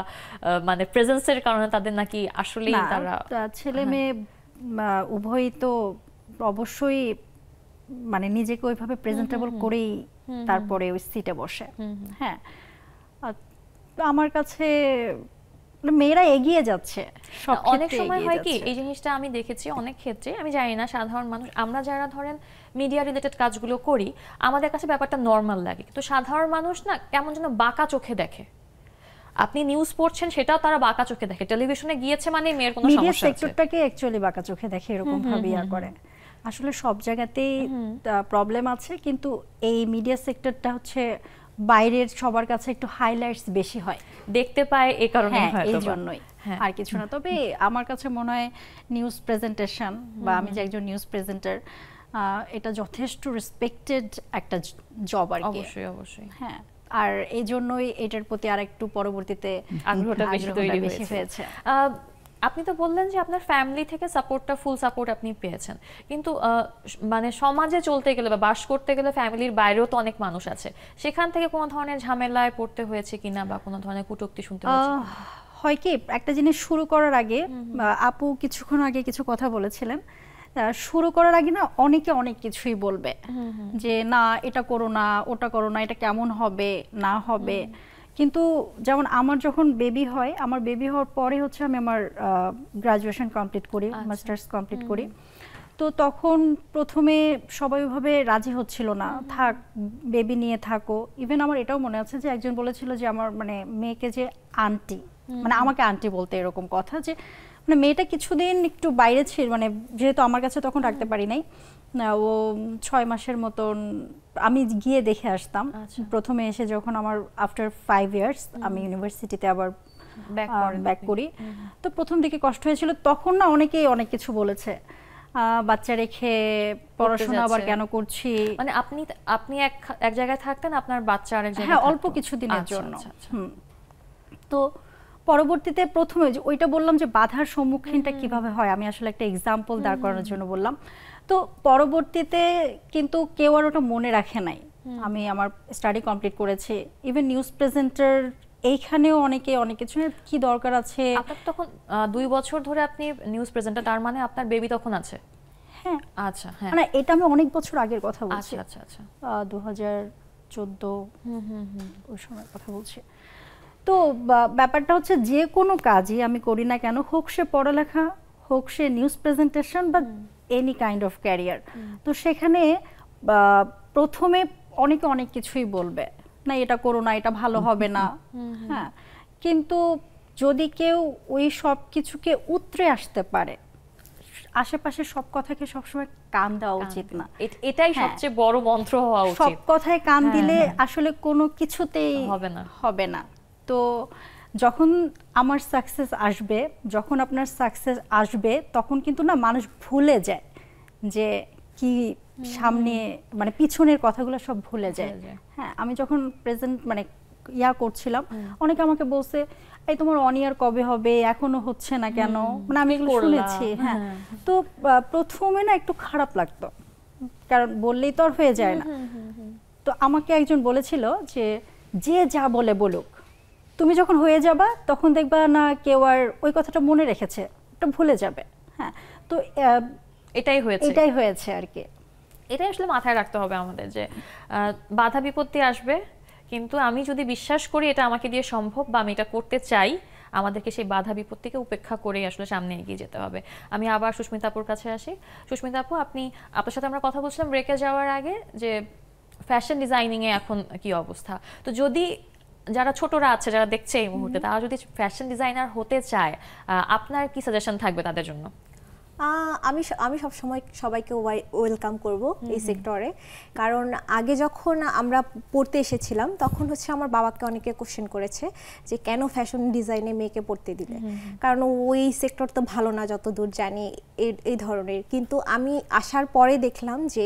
মানে প্রেজেন্সের কারণে তাদের নাকি আসলেই তারা? ছেলে মেয়ে উভয়ই তো অবশ্যই মানে নিজেকে ওইভাবে প্রেজেন্টেবল করেই তারপরে ওই সিটে বসে। হ্যাঁ, আমার কাছে মেয়েরা এগিয়ে যাচ্ছে। অনেক সময় হয় কি এই জিনিসটা আমি দেখেছি অনেক ক্ষেত্রে, আমি জানি না সাধারণ মানুষ, আমরা যারা ধরেন মিডিয়া রিলেটেড কাজগুলো করি আমাদের কাছে ব্যাপারটা নর্মাল লাগে, কিন্তু সাধারণ মানুষ না কেমন যেন বাঁকা চোখে দেখে। আপনি নিউজ পড়ছেন সেটাও তারা বাঁকা চোখে দেখে, টেলিভিশনে গিয়েছে মানে মেয়ের কোনো সমস্যা আছে। মিডিয়া সেক্টরটাকে অ্যাকচুয়ালি বাঁকা চোখে দেখে, এরকম ভাবে করে। আসলে সব জায়গাতেই প্রবলেম আছে, কিন্তু এই মিডিয়া সেক্টরটা হচ্ছে বাইরের সবার কাছে একটু হাইলাইটস বেশি হয়, দেখতে পায়, এই কারণে এই জন্যই, আর কিছু না। তবে আমার কাছে মনে হয় নিউজ প্রেজেন্টেশন বা আমি যে একজন নিউজ প্রেজেন্টার, এটা যথেষ্ট রেসপেক্টেড একটা জব আর কি। অবশ্যই অবশ্যই। হ্যাঁ, আর এই জন্যই এটার প্রতি আরেকটু পরবর্তীতে আগ্রহটা বেশি হয়েছে। আপনি তো বললেন যে আপনার ফ্যামিলি থেকে সাপোর্টটা, ফুল সাপোর্ট আপনি পেয়েছেন, কিন্তু মানে সমাজে চলতে গেলে বা বাস করতে গেলে ফ্যামিলির বাইরেও তো অনেক মানুষ আছে, সেখান থেকে কোনো ধরনের ঝামেলায় পড়তে হয়েছে কিনা বা কোনো ধরনের কটূক্তি শুনতে হয়েছে? হয় কি, একটা জিনিস শুরু করার আগে আপু কিছুক্ষণ আগে কিছু কথা বলেছিলেন, শুরু করার আগে না অনেকে অনেক কিছুই বলবে যে না এটা করো না, ওটা করো না, এটা কেমন হবে না হবে। কিন্তু যেমন আমার যখন বেবি হয়, আমার বেবি হওয়ার পরে হচ্ছে আমি আমার গ্রাজুয়েশন কমপ্লিট করি, মাস্টার্স কমপ্লিট করি। তো তখন প্রথমে সবাই ওইভাবে রাজি হচ্ছিল না, থাক বেবি নিয়ে থাকো। ইভেন আমার এটাও মনে আছে যে একজন বলেছিল যে আমার মানে মেয়েকে যে আন্টি, মানে আমাকে আন্টি বলতে, এরকম কথা, যে মানে মেয়েটা কিছুদিন একটু বাইরে ছিল, মানে যেহেতু আমার কাছে তখন রাখতে পারি নাই, ও 6 মাসের মতন আমি গিয়ে দেখে আসতাম। প্রথমে এসে যখন আমার আফটার 5 ইয়ার্স আমি ইউনিভার্সিটিতে আবার ব্যাক করি, তো প্রথম দিকে কষ্ট হয়েছিল। তখন না অনেকেই অনেক কিছু বলেছে, বাচ্চা রেখে পড়াশোনা আবার কেন করছি। মানে আপনি এক জায়গায় থাকতেন, আপনার বাচ্চা আরেক জায়গায়? হ্যাঁ, অল্প কিছুদিনের জন্য। তো পরবর্তীতে প্রথমে ওইটা বললাম যে বাধার সম্মুখীনটা কিভাবে হয়, আমি আসলে একটা এক্সাম্পল দাঁড় করানোর জন্য বললাম। তো পরবর্তীতে কিন্তু কেউ আর ওটা মনে রাখে নাই। আমি আমার স্টাডি কমপ্লিট করেছি, ইভেন নিউজ প্রেজেন্টার এইখানেও অনেকে অনেক কিছু কি দরকার আছে। আপনার তখন 2 বছর ধরে আপনি নিউজ প্রেজেন্টার, তার মানে আপনার বেবি তখন আছে? হ্যাঁ। আচ্ছা, হ্যাঁ, মানে এটা আমি অনেক বছর আগের কথা বলছি। আচ্ছা আচ্ছা, 2014 ওই সময় কথা বলছি। তো ব্যাপারটা হচ্ছে যে কোনো কাজই আমি করি না কেন, হোক সে পড়ালেখা, হোক সে নিউজ প্রেজেন্টেশন বা এনি কাইন্ড অফ ক্যারিয়ার, তো সেখানে প্রথমে অনেকে অনেক কিছুই বলবে, না এটা করো না, এটা ভালো হবে না। হ্যাঁ, কিন্তু যদি কেউ ওই সব কিছুকে উতরে আসতে পারে, আশেপাশে সব কথাকে সবসময় কান দেওয়া উচিত না। এটাই সবচেয়ে বড় মন্ত্র হওয়া উচিত। সব কথায় কান দিলে আসলে কোনো কিছুতেই হবে না। তো যখন আমার সাকসেস আসবে, যখন আপনার সাকসেস আসবে, তখন কিন্তু না মানুষ ভুলে যায় যে কি সামনে, মানে পিছনের কথাগুলো সব ভুলে যায়। হ্যাঁ, আমি যখন প্রেজেন্ট মানে করছিলাম, অনেকে আমাকে বলছে এই তোমার 1 ইয়ার কবে হবে, এখনো হচ্ছে না কেন, মানে আমি এগুলো শুনেছি। হ্যাঁ, তো প্রথমে না একটু খারাপ লাগতো, কারণ বললেই তো আর হয়ে যায় না। তো আমাকে একজন বলেছিল যে যে যা বলে বলুক, তুমি যখন হয়ে যাবা তখন দেখবা না কেউ আর ওই কথাটা মনে রেখেছে, ওটা ভুলে যাবে। হ্যাঁ, তো এটাই হয়েছে আর কি। এটাই আসলে মাথায় রাখতে হবে আমাদের, যে বাধা বিপত্তি আসবে, কিন্তু আমি যদি বিশ্বাস করি এটা আমাকে দিয়ে সম্ভব বা আমি এটা করতে চাই, আমাদেরকে সেই বাধা বিপত্তিকে উপেক্ষা করে আসলে সামনে এগিয়ে যেতে হবে। আমি আবার সুস্মিতা আপুর কাছে আসি। সুস্মিতা আপু, আপনার সাথে আমরা কথা বলছিলাম ব্রেকে যাওয়ার আগে যে ফ্যাশন ডিজাইনিংয়ে এখন কি অবস্থা। তো যদি যারা ছোটরা আছে, যারা দেখছে এই মুহূর্তে, তারা যদি ফ্যাশন ডিজাইনার হতে চায়, আপনার কি সাজেশন থাকবে তাদের জন্য? আমি সব সময় সবাইকে ওয়েলকাম করব এই সেক্টরে, কারণ আগে যখন আমরা পড়তে এসেছিলাম তখন হচ্ছে আমার বাবাকে অনেকে কোশ্চেন করেছে যে কেন ফ্যাশন ডিজাইনে মেয়েকে পড়তে দিলে, কারণ ওই সেক্টর তো ভালো না যতদূর জানি এই ধরনের। কিন্তু আমি আসার পরে দেখলাম যে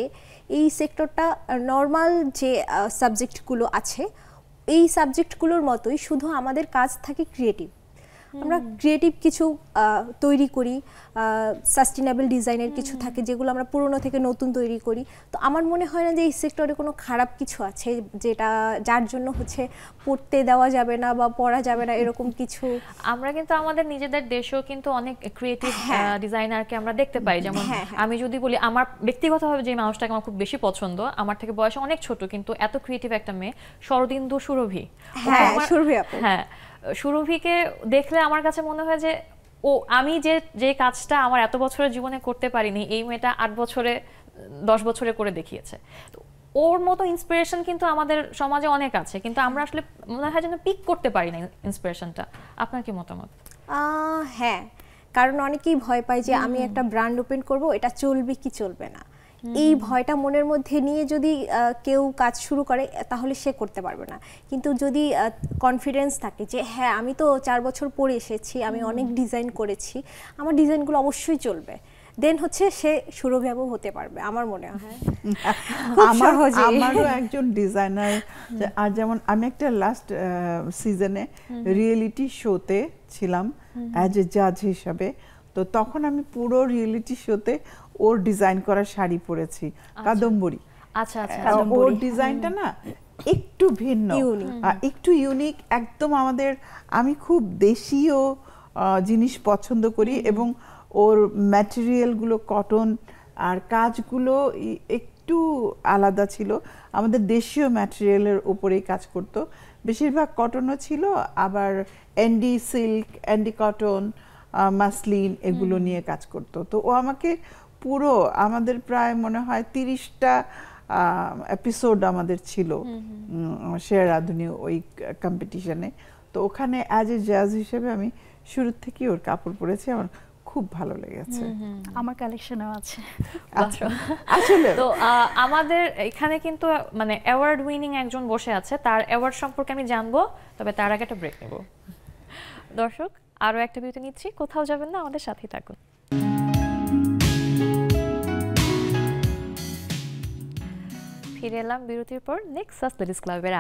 এই সেক্টরটা নর্মাল যে সাবজেক্টগুলো আছে এই সাবজেক্টগুলোর মতোই, শুধু আমাদের কাজ থাকে ক্রিয়েটিভ। আমরা ক্রিয়েটিভ কিছু তৈরি করি, সাস্টেনেবল ডিজাইনের কিছু থাকে যেগুলো আমরা পুরনো থেকে নতুন তৈরি করি। তো আমার মনে হয় না যে এই সেক্টরে কোনো খারাপ কিছু আছে যার জন্য হচ্ছে পড়তে দেওয়া যাবে না বা পড়া যাবে না এরকম কিছু। আমরা কিন্তু আমাদের নিজেদের দেশেও কিন্তু অনেক ক্রিয়েটিভ ডিজাইনারকে আমরা দেখতে পাই। যেমন আমি যদি বলি আমার ব্যক্তিগতভাবে যে মানুষটাকে আমার খুব বেশি পছন্দ, আমার থেকে বয়সে অনেক ছোট কিন্তু এত ক্রিয়েটিভ একটা মেয়ে, শরদিন্দু সুরভি। হ্যাঁ, সুরভিকে দেখলে আমার কাছে মনে হয় যে আমি যে কাজটা আমার এত বছরের জীবনে করতে পারিনি এই মেয়েটা 8 বছরে 10 বছরে করে দেখিয়েছে। ওর মতো ইন্সপিরেশন কিন্তু আমাদের সমাজে অনেক আছে, কিন্তু আমরা আসলে মনে হয় যেন পিক করতে পারি না ইন্সপিরেশনটা। আপনার কি মতামত? হ্যাঁ, কারণ অনেকেই ভয় পায় যে আমি একটা ব্র্যান্ড ওপেন করব, এটা চলবে কি চলবে না, এই ভয়টা মনের মধ্যে নিয়ে যদি কেউ কাজ শুরু করে তাহলে সে করতে পারবে না। কিন্তু যদি কনফিডেন্স থাকে যে হ্যাঁ আমি তো 4 বছর পরে এসেছি, আমি অনেক ডিজাইন করেছি, আমার ডিজাইনগুলো অবশ্যই চলবে, দেন হচ্ছে সে সুরভিও হতে পারবে আমার মনে হয়। আমারও একজন ডিজাইনার, আর যেমন আমি একটা লাস্ট সিজনে রিয়েলিটি শোতে ছিলাম অ্যাজ এ জাজ হিসাবে, তো তখন আমি পুরো রিয়েলিটি শোতে ওর ডিজাইন করা শাড়ি পরেছি, কাদম্বরী। আচ্ছা আচ্ছা, ওর ডিজাইনটা না একটু ভিন্ন, একটু ইউনিক একদম। আমি খুব দেশীয় জিনিস পছন্দ করি এবং ওর ম্যাটেরিয়ালগুলো কটন আর কাজগুলো একটু আলাদা ছিল, আমাদের দেশীয় ম্যাটেরিয়ালের উপরেই কাজ করতো, বেশিরভাগ কটনও ছিল, আবার এন্ডি সিল্ক, এন্ডি কটন, মাসলিন এগুলো নিয়ে কাজ করতো। তো ও আমাকে পুরো আমাদের প্রায় মনে হয় 30টা এপিসোড আমাদের ছিল শেয়ার রাঁধুনি ওই কম্পিটিশনে। তো ওখানে অ্যাজ এ জাজ হিসেবে আমি শুরু থেকে ওর কাপড় পরেছি, আমার খুব ভালো লেগেছে। আমার কালেকশনও আছে। আসলে তো আমাদের এখানে কিন্তু মানে অ্যাওয়ার্ড উইনিং একজন বসে আছে, তার অ্যাওয়ার্ড সম্পর্কে আমি জানবো, তবে তার আগে একটা ব্রেক নেব। দর্শক, আরো একটা বিরতি নিচ্ছি, কোথাও যাবেন না, আমাদের সাথেই থাকুন। ফিরে এলাম বিরতির পর নেক্সাস লেডিস ক্লাবের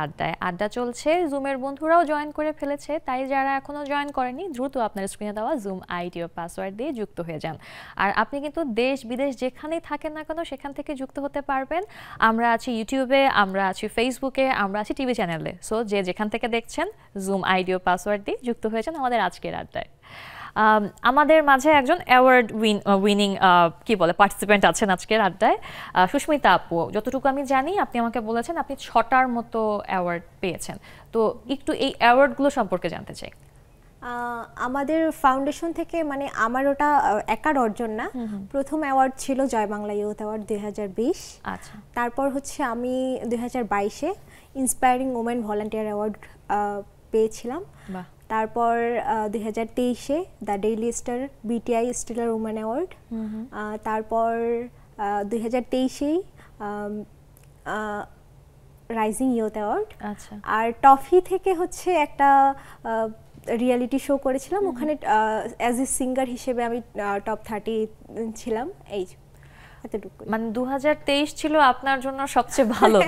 আড্ডা চলছে। জুমের বন্ধুরাও জয়েন করে ফেলেছে, তাই যারা এখনো জয়েন করেনি দ্রুত আপনার স্ক্রিনে দেওয়া জুম আইডি ও পাসওয়ার্ড দিয়ে যুক্ত হয়ে যান। আর আপনি কিন্তু দেশ বিদেশ যেখানেই থাকেন না কেন সেখান থেকে যুক্ত হতে পারবেন। আমরা আছি ইউটিউবে, আমরা আছি ফেসবুকে, আমরা আছি টিভি চ্যানেলে। সো যে যেখান থেকে দেখছেন জুম আইডি ও পাসওয়ার্ড দিয়ে যুক্ত হয়ে যান আমাদের আজকের আড্ডায়। আমাদের মাঝে একজন অ্যাওয়ার্ড উইনিং কি বলে পার্টিসিপেন্ট আছেন আজকের আড্ডায়, সুস্মিতা আপু। যতটুকু আমি জানি আপনি আমাকে বলেছেন আপনি 6টার মতো অ্যাওয়ার্ড পেয়েছেন, তো একটু এই অ্যাওয়ার্ডগুলো সম্পর্কে জানতে চাই। আমাদের ফাউন্ডেশন থেকে, মানে আমার ওটা একার অর্জন না, প্রথম অ্যাওয়ার্ড ছিল জয় বাংলা ইউথ অ্যাওয়ার্ড 2020। আচ্ছা, তারপর হচ্ছে আমি 2022-এ ইন্সপায়ারিং ওমেন ভলান্টিয়ার অ্যাওয়ার্ড পেয়েছিলাম। তারপর 2023-এ দ্য ডেইলি স্টার বিটিআই স্টিলার ওমেন অ্যাওয়ার্ড। তারপর 2023-এই রাইজিং ইউথ অ্যাওয়ার্ড। আচ্ছা, আর টফি থেকে হচ্ছে একটা রিয়েলিটি শো করেছিলাম, ওখানে অ্যাজ এ সিঙ্গার হিসেবে আমি টপ 30 ছিলাম। এই মানে 2023 ছিল আপনার জন্য সবচেয়ে ভালো,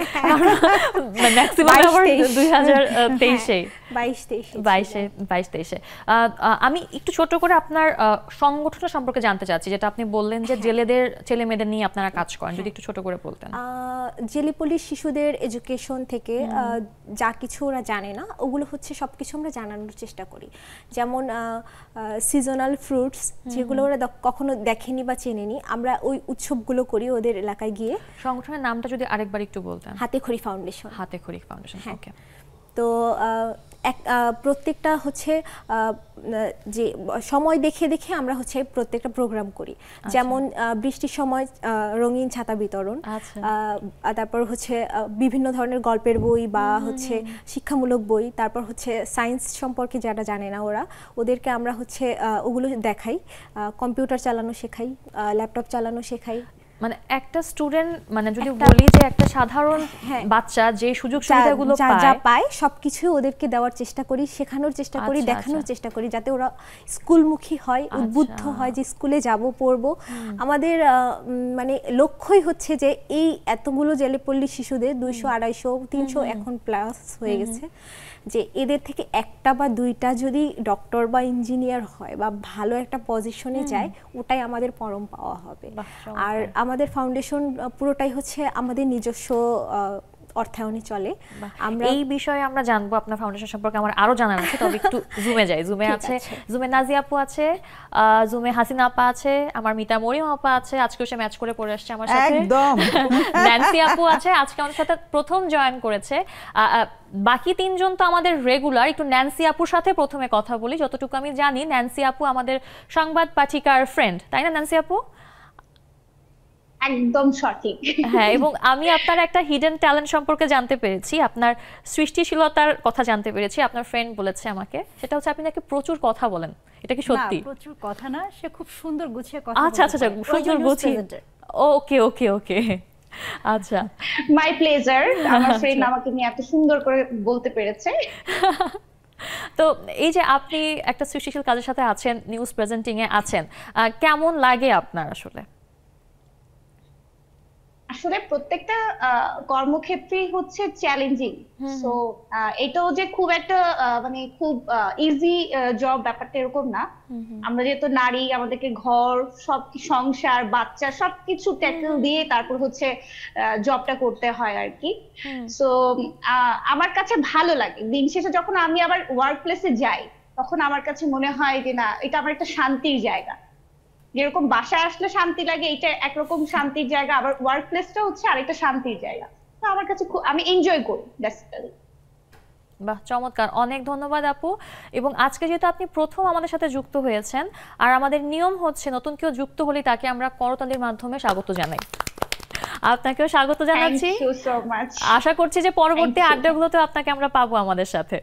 ম্যাক্সিমাম অ্যাওয়ার্ড 2023-এ 22-23-এ। আমি একটু ছোট করে আপনার সংগঠন সম্পর্কে জানতে চাচ্ছি, যেটা আপনি বললেন যে জেলেদের ছেলে মেয়েদের নিয়ে আপনারা কাজ করেন, যদি একটু ছোট করে বলতেন। জেলে পুলিশ শিশুদের এডুকেশন থেকে যা কিছু ওরা জানে না ওগুলো হচ্ছে সবকিছু আমরা জানানোর চেষ্টা করি। যেমন সিজনাল ফ্রুটস যেগুলো ওরা কখনো দেখেনি বা চেনেনি, আমরা ওই উৎসবগুলো করি ওদের এলাকায় গিয়ে। সংগঠনের নামটা যদি আরেকবার একটু বলতেন। হাতেখড়ি ফাউন্ডেশন। হাতেখড়ি ফাউন্ডেশন, ওকে। তো প্রত্যেকটা হচ্ছে যে সময় দেখে দেখে আমরা হচ্ছে প্রত্যেকটা প্রোগ্রাম করি। যেমন বৃষ্টির সময় রঙিন ছাতা বিতরণ, তারপর হচ্ছে বিভিন্ন ধরনের গল্পের বই বা হচ্ছে শিক্ষামূলক বই, তারপর হচ্ছে সায়েন্স সম্পর্কে যারা জানে না ওদেরকে আমরা হচ্ছে ওগুলো দেখাই, কম্পিউটার চালানো শেখাই, ল্যাপটপ চালানো শেখাই। মানে একটা স্টুডেন্ট, মানে যদি বলি যে একটা সাধারণ বাচ্চা যে সুযোগ সুবিধাগুলো পায় সবকিছু ওদেরকে দেওয়ার চেষ্টা করি, শেখানোর চেষ্টা করি, দেখানোর চেষ্টা করি, যাতে ওরা স্কুলমুখী হয়, উদ্বুদ্ধ হয় যে স্কুলে যাব, পড়ব। আমাদের মানে লক্ষ্যই হচ্ছে যে এই এতগুলো জেলেপল্লী শিশুদের 200, 250, 300 এখন প্লাস হয়ে গেছে, যে এদের থেকে একটা বা দুইটা যদি ডক্টর বা ইঞ্জিনিয়ার হয় বা ভালো একটা পজিশনে যায়, ওটাই আমাদের পরম পাওয়া হবে। আর আমাদের ফাউন্ডেশন পুরোটাই হচ্ছে আমাদের নিজস্ব অর্থায়নে চলে। আমরা এই বিষয়ে আমরা জানবো, আপনার ফাউন্ডেশন সম্পর্কে আমার আরো জানার আছে, তবে একটু জুমে যাই। জুমে আছে, জুমে নাজিয়া আপু আছে, জুমে হাসিনা আপা আছে, আমার মিতা মরিয়ম আপা আছে, আজকে সে ম্যাচ করে পড়ে আসছে আমার সাথে, একদম ন্যান্সি আপু আছে, আজকে আমাদের সাথে প্রথম জয়েন করেছে। বাকি তিনজন তো আমাদের রেগুলার। একটু ন্যান্সি আপুর সাথে প্রথমে কথা বলি। যতটুকু আমি জানি ন্যান্সি আপু আমাদের সংবাদ পাঠিকার ফ্রেন্ড, তাই না ন্যান্সি আপু? একদম সঠিক। হ্যাঁ, এবং আমি আপনার একটা হিডেন ট্যালেন্ট সম্পর্কে জানতে পেরেছি, আপনার সৃষ্টিশীলতার কথা জানতে পেরেছি, আপনার ফ্রেন্ড বলেছে আমাকে। সেটা হচ্ছে আপনি নাকি প্রচুর কথা বলেন। এটা কি সত্যি? না, প্রচুর কথা না, সে খুব সুন্দর গুছিয়ে কথা বলে। আচ্ছা, সুন্দর গুছিয়ে। ওকে ওকে ওকে, আচ্ছা, মাই প্লেজার। আমার ফ্রেন্ড আমাকে নিয়ে এত সুন্দর করে বলতে পেরেছে। তো এই যে আপনি একটা সৃষ্টিশীল কাজের সাথে আছেন, নিউজ প্রেজেন্টিং এ আছেন, কেমন লাগে আপনার? আসলে প্রত্যেকটা কর্মক্ষেত্রেই হচ্ছে চ্যালেঞ্জিং। সো এটাও যে খুব একটা মানে খুব ইজি জব, ব্যাপারটা এরকম না। আমরা যেহেতু নারী, আমাদেরকে ঘর, সব সংসার, বাচ্চা সবকিছু ট্যাকল দিয়ে তারপর হচ্ছে জবটা করতে হয় আর কি। সো আমার কাছে ভালো লাগে। দিন শেষে যখন আমি আবার ওয়ার্ক প্লেসে যাই, তখন আমার কাছে মনে হয় যে না, এটা আমার একটা শান্তির জায়গা। যেরকম বাসায় আসলে শান্তি লাগে, এটা একরকম শান্তির জায়গা, আবার ওয়ার্ক প্লেসটা হচ্ছে আরেকটা শান্তির জায়গা। তো আমার কাছে আমি এনজয় করি বেসিক্যালি। বাহ, চমৎকার, অনেক ধন্যবাদ আপু। এবং আজকে যেহেতু আপনি প্রথম আমাদের সাথে যুক্ত হয়েছেন, আর আমাদের নিয়ম হচ্ছে নতুন কেউ যুক্ত হলে তাকে আমরা করতালির মাধ্যমে স্বাগত জানাই। আপনাকেও স্বাগত জানাচ্ছি। আশা করছি যে পরবর্তী আড্ডাগুলোতে আপনাকে আমরা পাবো আমাদের সাথে,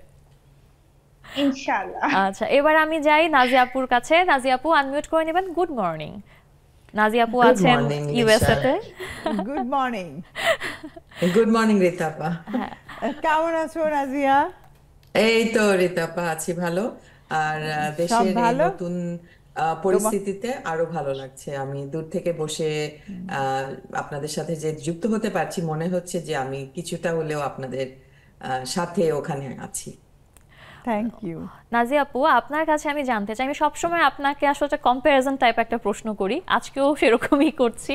ইনশাআল্লাহ। আচ্ছা, এবার আমি যাই নাজিয়া আপুর কাছে। নাজিয়া আপু আনমিউট করে নেবেন। Good morning. নাজিয়া আপু আছেন ইউএসএ তে। Good morning. Good morning Rita আপা। কেমন আছো নাজিয়া? এই তো রিতা আপা, আছি ভালো। আর দেশের এই নতুন পরিস্থিতিতে আরো ভালো লাগছে। আমি দূর থেকে বসে আপনাদের সাথে যে যুক্ত হতে পারছি, মনে হচ্ছে যে আমি কিছুটা হলেও আপনাদের সাথে ওখানে আছি। Thank you. নাজিয়া আপু, আপনার কাছে আমি জানতে চাই, আমি সবসময় আপনাকে আসলে কম্প্যারিজন টাইপ একটা প্রশ্ন করি, আজকেও সেরকমই করছি।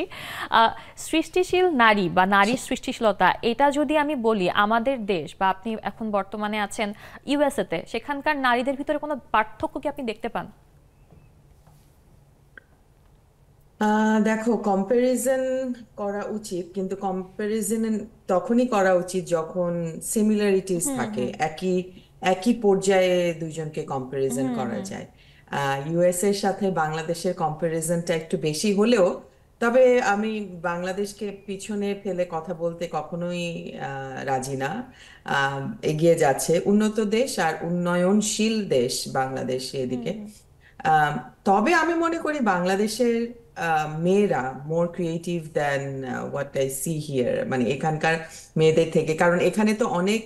সৃষ্টিশীল নারী বা নারীর সৃষ্টিশীলতা, এটা যদি আমি বলি আমাদের দেশ বা আপনি এখন বর্তমানে আছেন ইউএসএ তে, সেখানকার নারীদের ভিতরে কোনো পার্থক্য কি আপনি দেখতে পান? দেখো, কম্প্যারিজন করা উচিত, কিন্তু কম্প্যারিজন তখনই করা উচিত যখন সিমিলারিটিস থাকে, একই পর্যায়ে দুইজনকে কম্প্যারিজন করা যায়। ইউএস এর সাথে বাংলাদেশের কম্প্যারিজনটা একটু বেশি হলেও, তবে আমি বাংলাদেশকে পিছনে ফেলে কথা বলতে কখনোই রাজি না। এগিয়ে যাচ্ছে, উন্নত দেশ আর উন্নয়নশীল দেশ বাংলাদেশ এদিকে। তবে আমি মনে করি বাংলাদেশের মেয়েরা মোর creative than what I C here, মানে এখানকার মেয়েদের থেকে। কারণ এখানে তো অনেক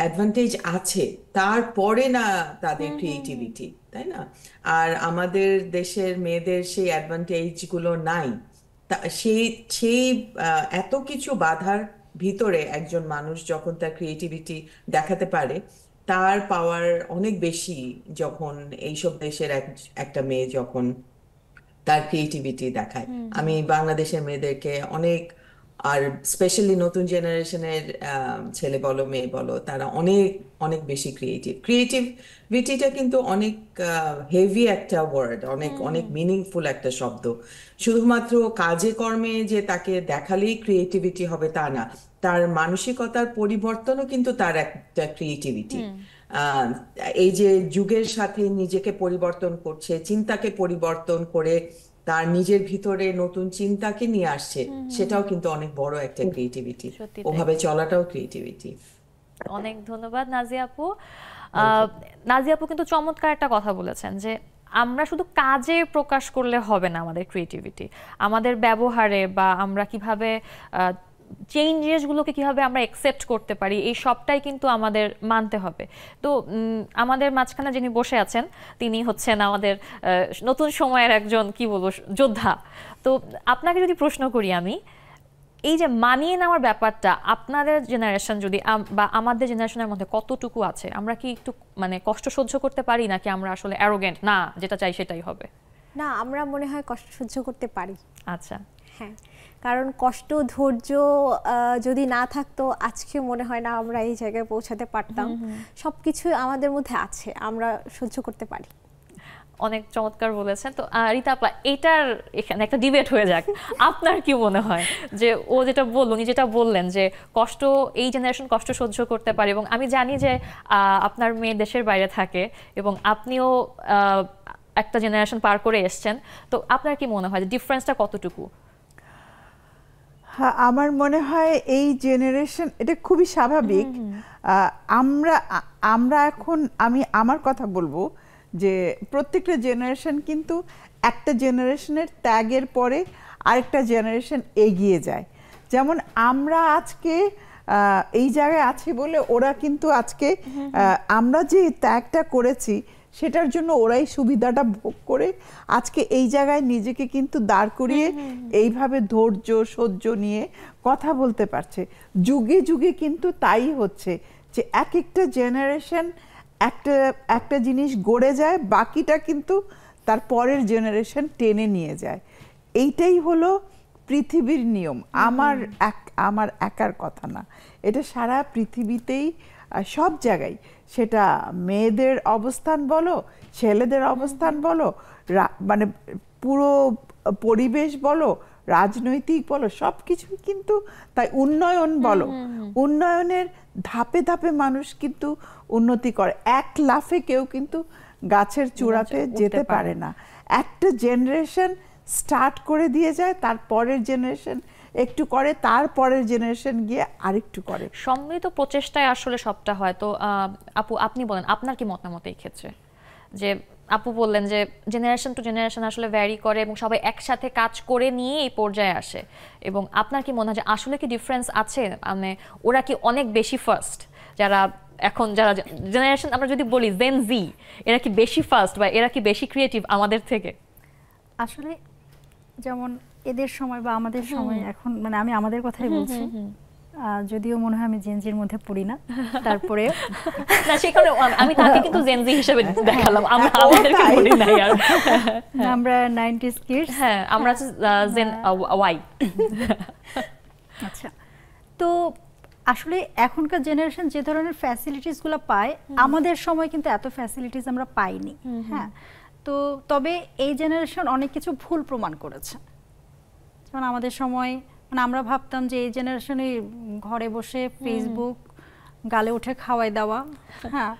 অ্যাডভান্টেজ আছে, তারপরে না তাদের ক্রিয়েটিভিটি, তাই না? আর আমাদের দেশের মেয়েদের সেই অ্যাডভান্টেজ গুলো নাই। সেই এত কিছু বাধার ভিতরে একজন মানুষ যখন তার ক্রিয়েটিভিটি দেখাতে পারে, তার পাওয়ার অনেক বেশি যখন এইসব দেশের একটা মেয়ে যখন তার ক্রিয়েটিভিটি দেখায়। আমি বাংলাদেশের মেয়েদেরকে অনেক আর স্পেশালি নতুন জেনারেশনের ছেলে বলো মেয়ে বলো, তারা অনেক অনেক বেশি ক্রিয়েটিভিটিটা কিন্তু অনেক হেভি একটা ওয়ার্ড, অনেক অনেক মিনিংফুল একটা শব্দ। শুধুমাত্র কাজে কর্মে যে তাকে দেখালেই ক্রিয়েটিভিটি হবে তা না, তার মানসিকতার পরিবর্তনও কিন্তু তার একটা ক্রিয়েটিভিটি। এই যে যুগের সাথে নিজেকে পরিবর্তন করছে, চিন্তাকে পরিবর্তন করে তার নিজের ভিতরে নতুন চিন্তাকে নিয়ে আসছে, সেটাও কিন্তু অনেক বড় একটা ক্রিয়েটিভিটি। ওভাবে চলাটাও ক্রিয়েটিভিটি। অনেক ধন্যবাদ নাজিয়া আপু। নাজিয়া আপু কিন্তু চমৎকার একটা কথা বলেছেন যে আমরা শুধু কাজে প্রকাশ করলে হবে না আমাদের ক্রিয়েটিভিটি, আমাদের ব্যবহারে বা আমরা কিভাবে চেঞ্জেসগুলোকে কিভাবে আমরা অ্যাকসেপ্ট করতে পারি, এই সবটাই কিন্তু আমাদের মানতে হবে। তো আমাদের মাঝখানে যিনি বসে আছেন তিনি হচ্ছেন আমাদের নতুন সময়ের একজন কি বলবো যোদ্ধা। তো আপনাকে যদি প্রশ্ন করি আমি, এই যে মানিয়ে নেওয়ার ব্যাপারটা আপনাদের জেনারেশন যদি বা আমাদের জেনারেশনের মধ্যে কতটুকু আছে? আমরা কি একটু মানে কষ্ট সহ্য করতে পারি, নাকি আমরা আসলে অ্যারোগেন্ট, না যেটা চাই সেটাই হবে? না, আমরা মনে হয় কষ্ট সহ্য করতে পারি। আচ্ছা, হ্যাঁ, কারণ কষ্ট ধৈর্য যদি না থাকতো আজকে মনে হয় না আমরা এই জায়গায় পৌঁছাতে পারতাম। সবকিছু আমাদের মধ্যে আছে, আমরা সহ্য করতে পারি। অনেক চমৎকার বলেছেন। তো রীতা আপা, এটার এখানে একটা ডিবেট হয়ে যাক। আপনার কি মনে হয় যে ও যেটা বলল, উনি যেটা বললেন যে কষ্ট, এই জেনারেশন কষ্ট সহ্য করতে পারে, এবং আমি জানি যে আপনার মেয়ে দেশের বাইরে থাকে এবং আপনিও একটা জেনারেশন পার করে এসছেন, তো আপনার কি মনে হয় যে ডিফারেন্সটা কতটুকু? হ্যাঁ, আমার মনে হয় এই জেনারেশন, এটা খুবই স্বাভাবিক। আমরা এখন, আমি আমার কথা বলবো যে প্রত্যেকটা জেনারেশন কিন্তু একটা জেনারেশনের ত্যাগের পরে আরেকটা জেনারেশন এগিয়ে যায়। যেমন আমরা আজকে এই জায়গায় আছি বলে ওরা কিন্তু আজকে আমরা যে ত্যাগটা করেছি সেটার জন্য ওরাই সুবিধাটা ভোগ করে আজকে এই জায়গায় নিজেকে কিন্তু দাঁড় করিয়ে এইভাবে ধৈর্য সহ্য নিয়ে কথা বলতে পারছে। যুগে যুগে কিন্তু তাই হচ্ছে যে এক একটা জেনারেশন একটা জিনিস গড়ে যায়, বাকিটা কিন্তু তার পরের জেনারেশন টেনে নিয়ে যায়। এইটাই হলো পৃথিবীর নিয়ম। আমার একার কথা না, এটা সারা পৃথিবীতেই সব জায়গায়, সেটা মেয়েদের অবস্থান বলো, ছেলেদের অবস্থান বলো, মানে পুরো পরিবেশ বলো, রাজনৈতিক বলো, সব কিছুই কিন্তু তাই। উন্নয়ন বলো, উন্নয়নের ধাপে ধাপে মানুষ কিন্তু উন্নতি করে, এক লাফে কেউ কিন্তু গাছের চূড়াতে যেতে পারে না। একটা জেনারেশন স্টার্ট করে দিয়ে যায়, তারপরের জেনারেশন একটু করে, তারপরের জেনারেশন গিয়ে আরেকটু করে। সম্মিলিত প্রচেষ্টায় আসলে সবটা হয়। তো আপু, আপনি বলেন আপনার কি মতামত এই ক্ষেত্রে? যে আপু বললেন যে জেনারেশন টু জেনারেশন আসলে ভ্যারি করে এবং সবাই একসাথে কাজ করে নিয়ে এই পর্যায়ে আসে, এবং আপনার কি মনে হয় যে আসলে কি ডিফারেন্স আছে? মানে ওরা কি অনেক বেশি ফার্স্ট, যারা এখন যারা জেনারেশন আমরা যদি বলি জেন জি, এরা কি বেশি ফার্স্ট বা এরা কি বেশি ক্রিয়েটিভ আমাদের থেকে? আসলে যেমন এদের সময় বা আমাদের সময়, এখন মানে আমি আমাদের কথাই বলছি, যদিও মনে হয় আমি জেনজির মধ্যে পড়ি না, তারপরে না সেখানে আমি তাকে কিন্তু জেনজি হিসেবে দেখালাম, আমরা আমাদেরকে পড়ি না আর আমরা 90s কিডস। হ্যাঁ, আমরা জেন ওয়াই। আচ্ছা, তো আসলে এখনকার জেনারেশন যে ধরনের ফ্যাসিলিটিসগুলো পায়, আমাদের সময় কিন্তু এত ফ্যাসিলিটিস আমরা পাইনি। হ্যাঁ, তো তবে এই জেনারেশন অনেক কিছু ভুল প্রমাণ করেছে। যেমন আমাদের সময় মানে আমরা ভাবতাম যে এই জেনারেশনে ঘরে বসে ফেসবুক গালে উঠে খাওয়াই দেওয়া, হ্যাঁ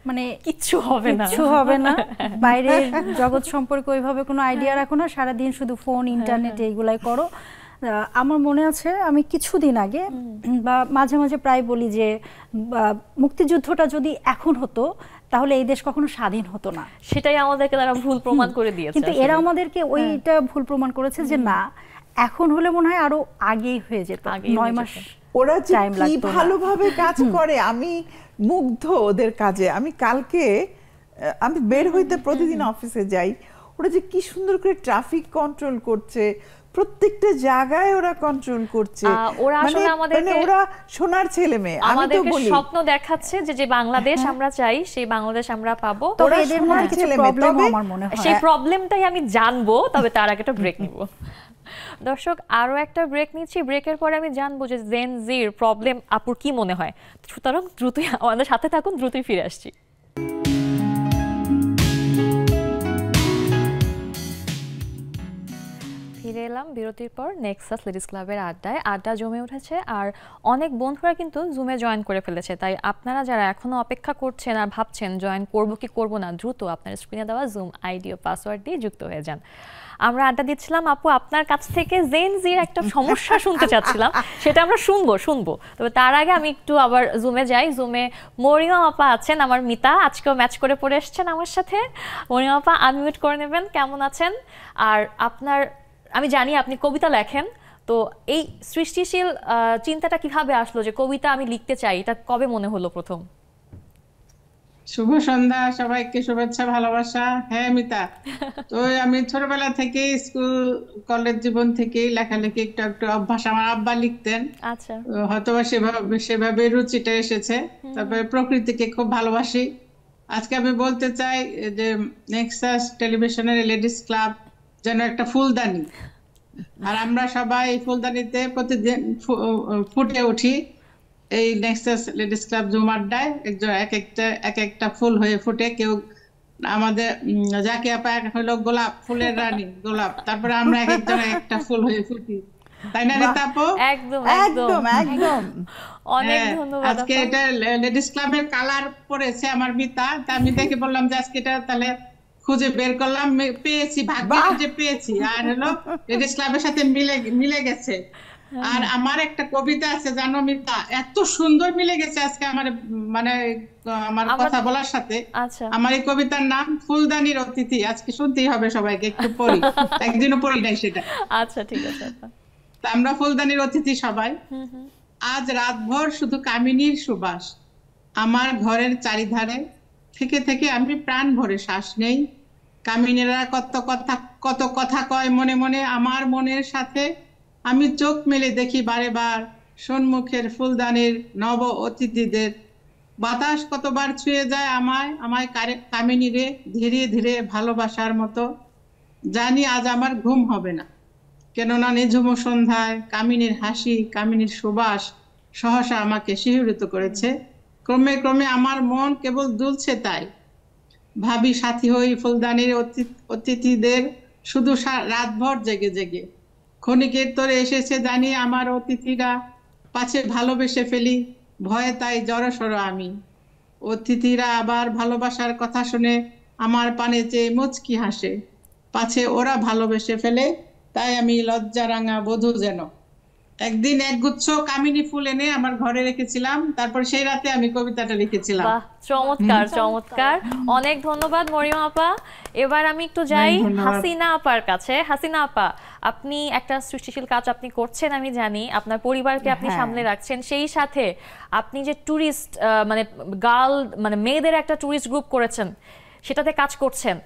মানে কিচ্ছু হবে না, বাইরের জগৎ সম্পর্কে ওইভাবে কোনো আইডিয়া রাখো না, সারাদিন শুধু ফোন ইন্টারনেট এইগুলাই করো। আমার মনে আছে আমি কিছুদিন আগে বা মাঝে মাঝে প্রায় বলি যে মুক্তিযুদ্ধটা যদি এখন হতো তাহলে এই দেশ কখনো স্বাধীন হতো না। সেটাই আমাদেরকে তারা ভুল প্রমাণ করে দিয়েছে, কিন্তু এরা আমাদেরকে ওইটা ভুল প্রমাণ করেছে যে না, এখন হলে মনে হয় আরো আগেই হয়ে যেত, 9 মাস। ওরা যে কি ভালোভাবে কাজ করে, আমি মুগ্ধ ওদের কাজে। আমি কালকে বের হইতে প্রতিদিন অফিসে যাই, ওরা যে কি সুন্দর করে ট্রাফিক কন্ট্রোল করছে, প্রত্যেকটা জায়গায় ওরা কন্ট্রোল করছে। ওরা আসলে আমাদেরকে ওরা সোনার ছেলে মেয়ে, আমি তো বলি স্বপ্ন দেখাচ্ছে যে বাংলাদেশ আমরা চাই, সেই বাংলাদেশ আমরা পাবো। ওরা এদের মধ্যে কিছু প্রবলেম আমার মনে হয়, সেই প্রবলেমটাই আমি জানবো, তবে তার আগে একটা ব্রেক নিব। দর্শক, আরো একটা ব্রেক নিচ্ছি, ব্রেকের পরে আমি জানবো যে জেন জির প্রবলেম আপুর কি মনে হয়। সুতরাং দ্রুতই আমাদের সাথে থাকুন, দ্রুতই ফিরে আসছি। ফিরে এলাম বিরতির পর নেক্সাস লেডিস ক্লাবের আড্ডা জমে উঠেছে, আর অনেক বন্ধুরা কিন্তু জুমে জয়েন করে ফেলেছে। তাই আপনারা যারা এখনো অপেক্ষা করছেন আর ভাবছেন জয়েন করবো কি করবো না, দ্রুত আপনার স্ক্রিনে দেওয়া জুম আইডি ও পাসওয়ার্ড দিয়ে যুক্ত হয়ে যান। আমরা আড্ডা দিচ্ছিলাম, আপু আপনার কাছ থেকে জেন জির একটা সমস্যা শুনতে চাচ্ছিলাম, সেটা আমরা শুনবো। তবে তার আগে আমি একটু আবার জুমে যাই। জুমে মরিয়ম আপা আছেন, আমার মিতা, আজকেও ম্যাচ করে পড়ে এসছেন আমার সাথে। মরিয়ম আপা আনমিউট করে নেবেন, কেমন আছেন? আর আপনার, আমি জানি আপনি কবিতা লেখেন, তো এই সৃষ্টিশীল চিন্তাটা কিভাবে আসলো যে কবিতা আমি লিখতে চাই, এটা কবে মনে হলো প্রথম? শুভ সন্ধ্যা, সবাইকে শুভেচ্ছা ভালোবাসা। হ্যাঁ মিতা, তো আমি ছোটবেলা থেকে স্কুল কলেজ জীবন থেকেই লেখালেখি একটু অভ্যাস। আমার আব্বা লিখতেন, আচ্ছা, হয়তো সেভাবে রুচিটা এসেছে। তারপরে প্রকৃতিকে খুব ভালোবাসি। আজকে আমি বলতে চাই যে নেক্সাস টেলিভিশনের লেডিস ক্লাব যেন একটা ফুলদানি, আর আমরা সবাই ফুলদানিতে প্রতিদিন ফুটে উঠি। এই নেক্সাস লেডিস ক্লাব জুম আড্ডায় এক একটা ফুল হয়ে ফুটে। কেউ আমাদের যাকে আপা হলো গোলাপ, ফুলের রানী গোলাপ, তারপরে আমরা এক একজন একটা ফুল হয়ে ফুটি, তাই না রিতা আপু? একদম অনেক ধন্যবাদ। আজকে এটা লেডিস ক্লাবের কালার পড়েছে আমার মিতা, তা আমি দেখে বললাম যে আজকে এটা তাহলে খুঁজে বের করলাম, পেয়েছি, ভাগ্যে খুঁজে পেয়েছি, আর হলো লেডিস ক্লাবের সাথে মিলে গেছে। আর আমার একটা কবিতা আছে জানো মিতা, এত সুন্দর মিলে গেছে আজকে আমার মানে আমার কথা বলার সাথে। আমার এই কবিতার নাম ফুলদানির অতিথি। আজকে শুনতেই হবে সবাইকে, একটু পড়ি, একদিনও পড়ি নাই সেটা। আচ্ছা ঠিক আছে। আমরা ফুলদানির অতিথি সবাই। আজ রাতভর শুধু কামিনীর সুবাস, আমার ঘরের চারিধারে থেকে থেকে আমি প্রাণ ভরে শ্বাস নেই। কামিনীরা কত কথা কয় মনে মনে আমার মনের সাথে, আমি চোখ মেলে দেখি বারে বার সম্মুখের ফুলদানির নব অতিথিদের। বাতাস কতবার ছুঁয়ে যায় আমায় কামিনীরে ধীরে ধীরে ভালোবাসার মতো। জানি আজ আমার ঘুম হবে না, কেননা নিঝুম সন্ধ্যায় কামিনীর হাসি, কামিনীর সুবাস সহসা আমাকে শিহরিত করেছে। ক্রমে ক্রমে আমার মন কেবল দুলছে, তাই ভাবি সাথী হই ফুলদানির অতিথিদের, শুধু রাতভর জেগে জেগে। ক্ষণিকের তোরে এসেছে জানি আমার অতিথিরা, পাছে ভালোবেসে ফেলি ভয়ে তাই জড়সড় আমি। অতিথিরা আবার ভালোবাসার কথা শুনে আমার পানে চেয়ে মুচকি হাসে, পাছে ওরা ভালোবেসে ফেলে তাই আমি লজ্জারাঙা বধূ যেন। একদিন একগুচ্ছ কামিনী ফুল এনে আমার ঘরে রেখেছিলাম, তারপর সেই রাতে আমি কবিতাটা লিখেছিলাম। বাহ, চমৎকার। অনেক ধন্যবাদ মরিয়ম আপা। এবার আমি একটু যাই হাসিনা আপার কাছে। হাসিনা আপা, আপনি একটা সৃষ্টিশীল কাজ আপনি করছেন, আমি জানি আপনার পরিবারকে আপনি সামলে রাখছেন, সেই সাথে আপনি যে ট্যুরিস্ট মানে মেয়েদের একটা ট্যুরিস্ট গ্রুপ করেছেন, সেটাতে কাজ করছেন।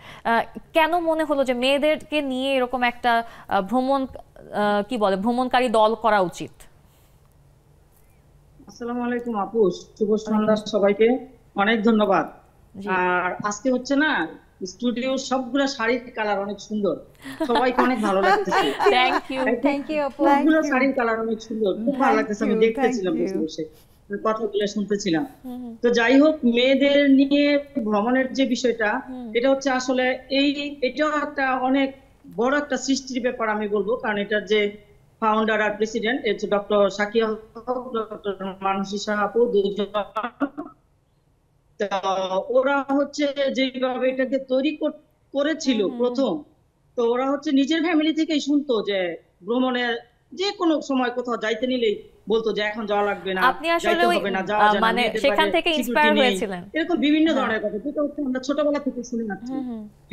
কেন মনে হলো যে মেয়েদেরকে নিয়ে এরকম একটা ভ্রমণকারী দল করা উচিত? আসসালামু আলাইকুম আপু, শুভ সন্ধ্যা সবাইকে, অনেক ধন্যবাদ। আর আজকে হচ্ছে না স্টুডিও সবগুলো শাড়ির কালার অনেক সুন্দর, সবাইকে অনেক ভালো লাগতেছে। থ্যাংক ইউ আপু। সবগুলো শাড়ির কালার অনেক সুন্দর, খুব ভালো লাগতেছে। আমি দেখতেছিলাম বসে কথাগুলো শুনতেছিলাম। তো যাই হোক, মেয়েদের নিয়ে ভ্রমণের যে বিষয়টা, এটা হচ্ছে আসলে এটাও একটা অনেক বড় একটা সৃষ্টির ব্যাপার আমি বলবো, কারণ এটার যে ফাউন্ডার আর প্রেসিডেন্ট হচ্ছে ডক্টর সাকিয়া হক, ডক্টর মানসী আপু, দুজন। ওরা হচ্ছে যেভাবে এটাকে তৈরি করেছিল প্রথম, তো ওরা হচ্ছে নিজের ফ্যামিলি থেকেই শুনতো যে ভ্রমণের যে কোনো সময় কোথাও যাইতে নিলেই বলতো যে এখন যাওয়া লাগবে না, আপনি আসলে মানে সেখান থেকে ইন্সপায়ার হয়েছিলেন, এরকম বিভিন্ন ধরনের কথা। যেটা হচ্ছে আমরা ছোটবেলা থেকে শুনে আসছি।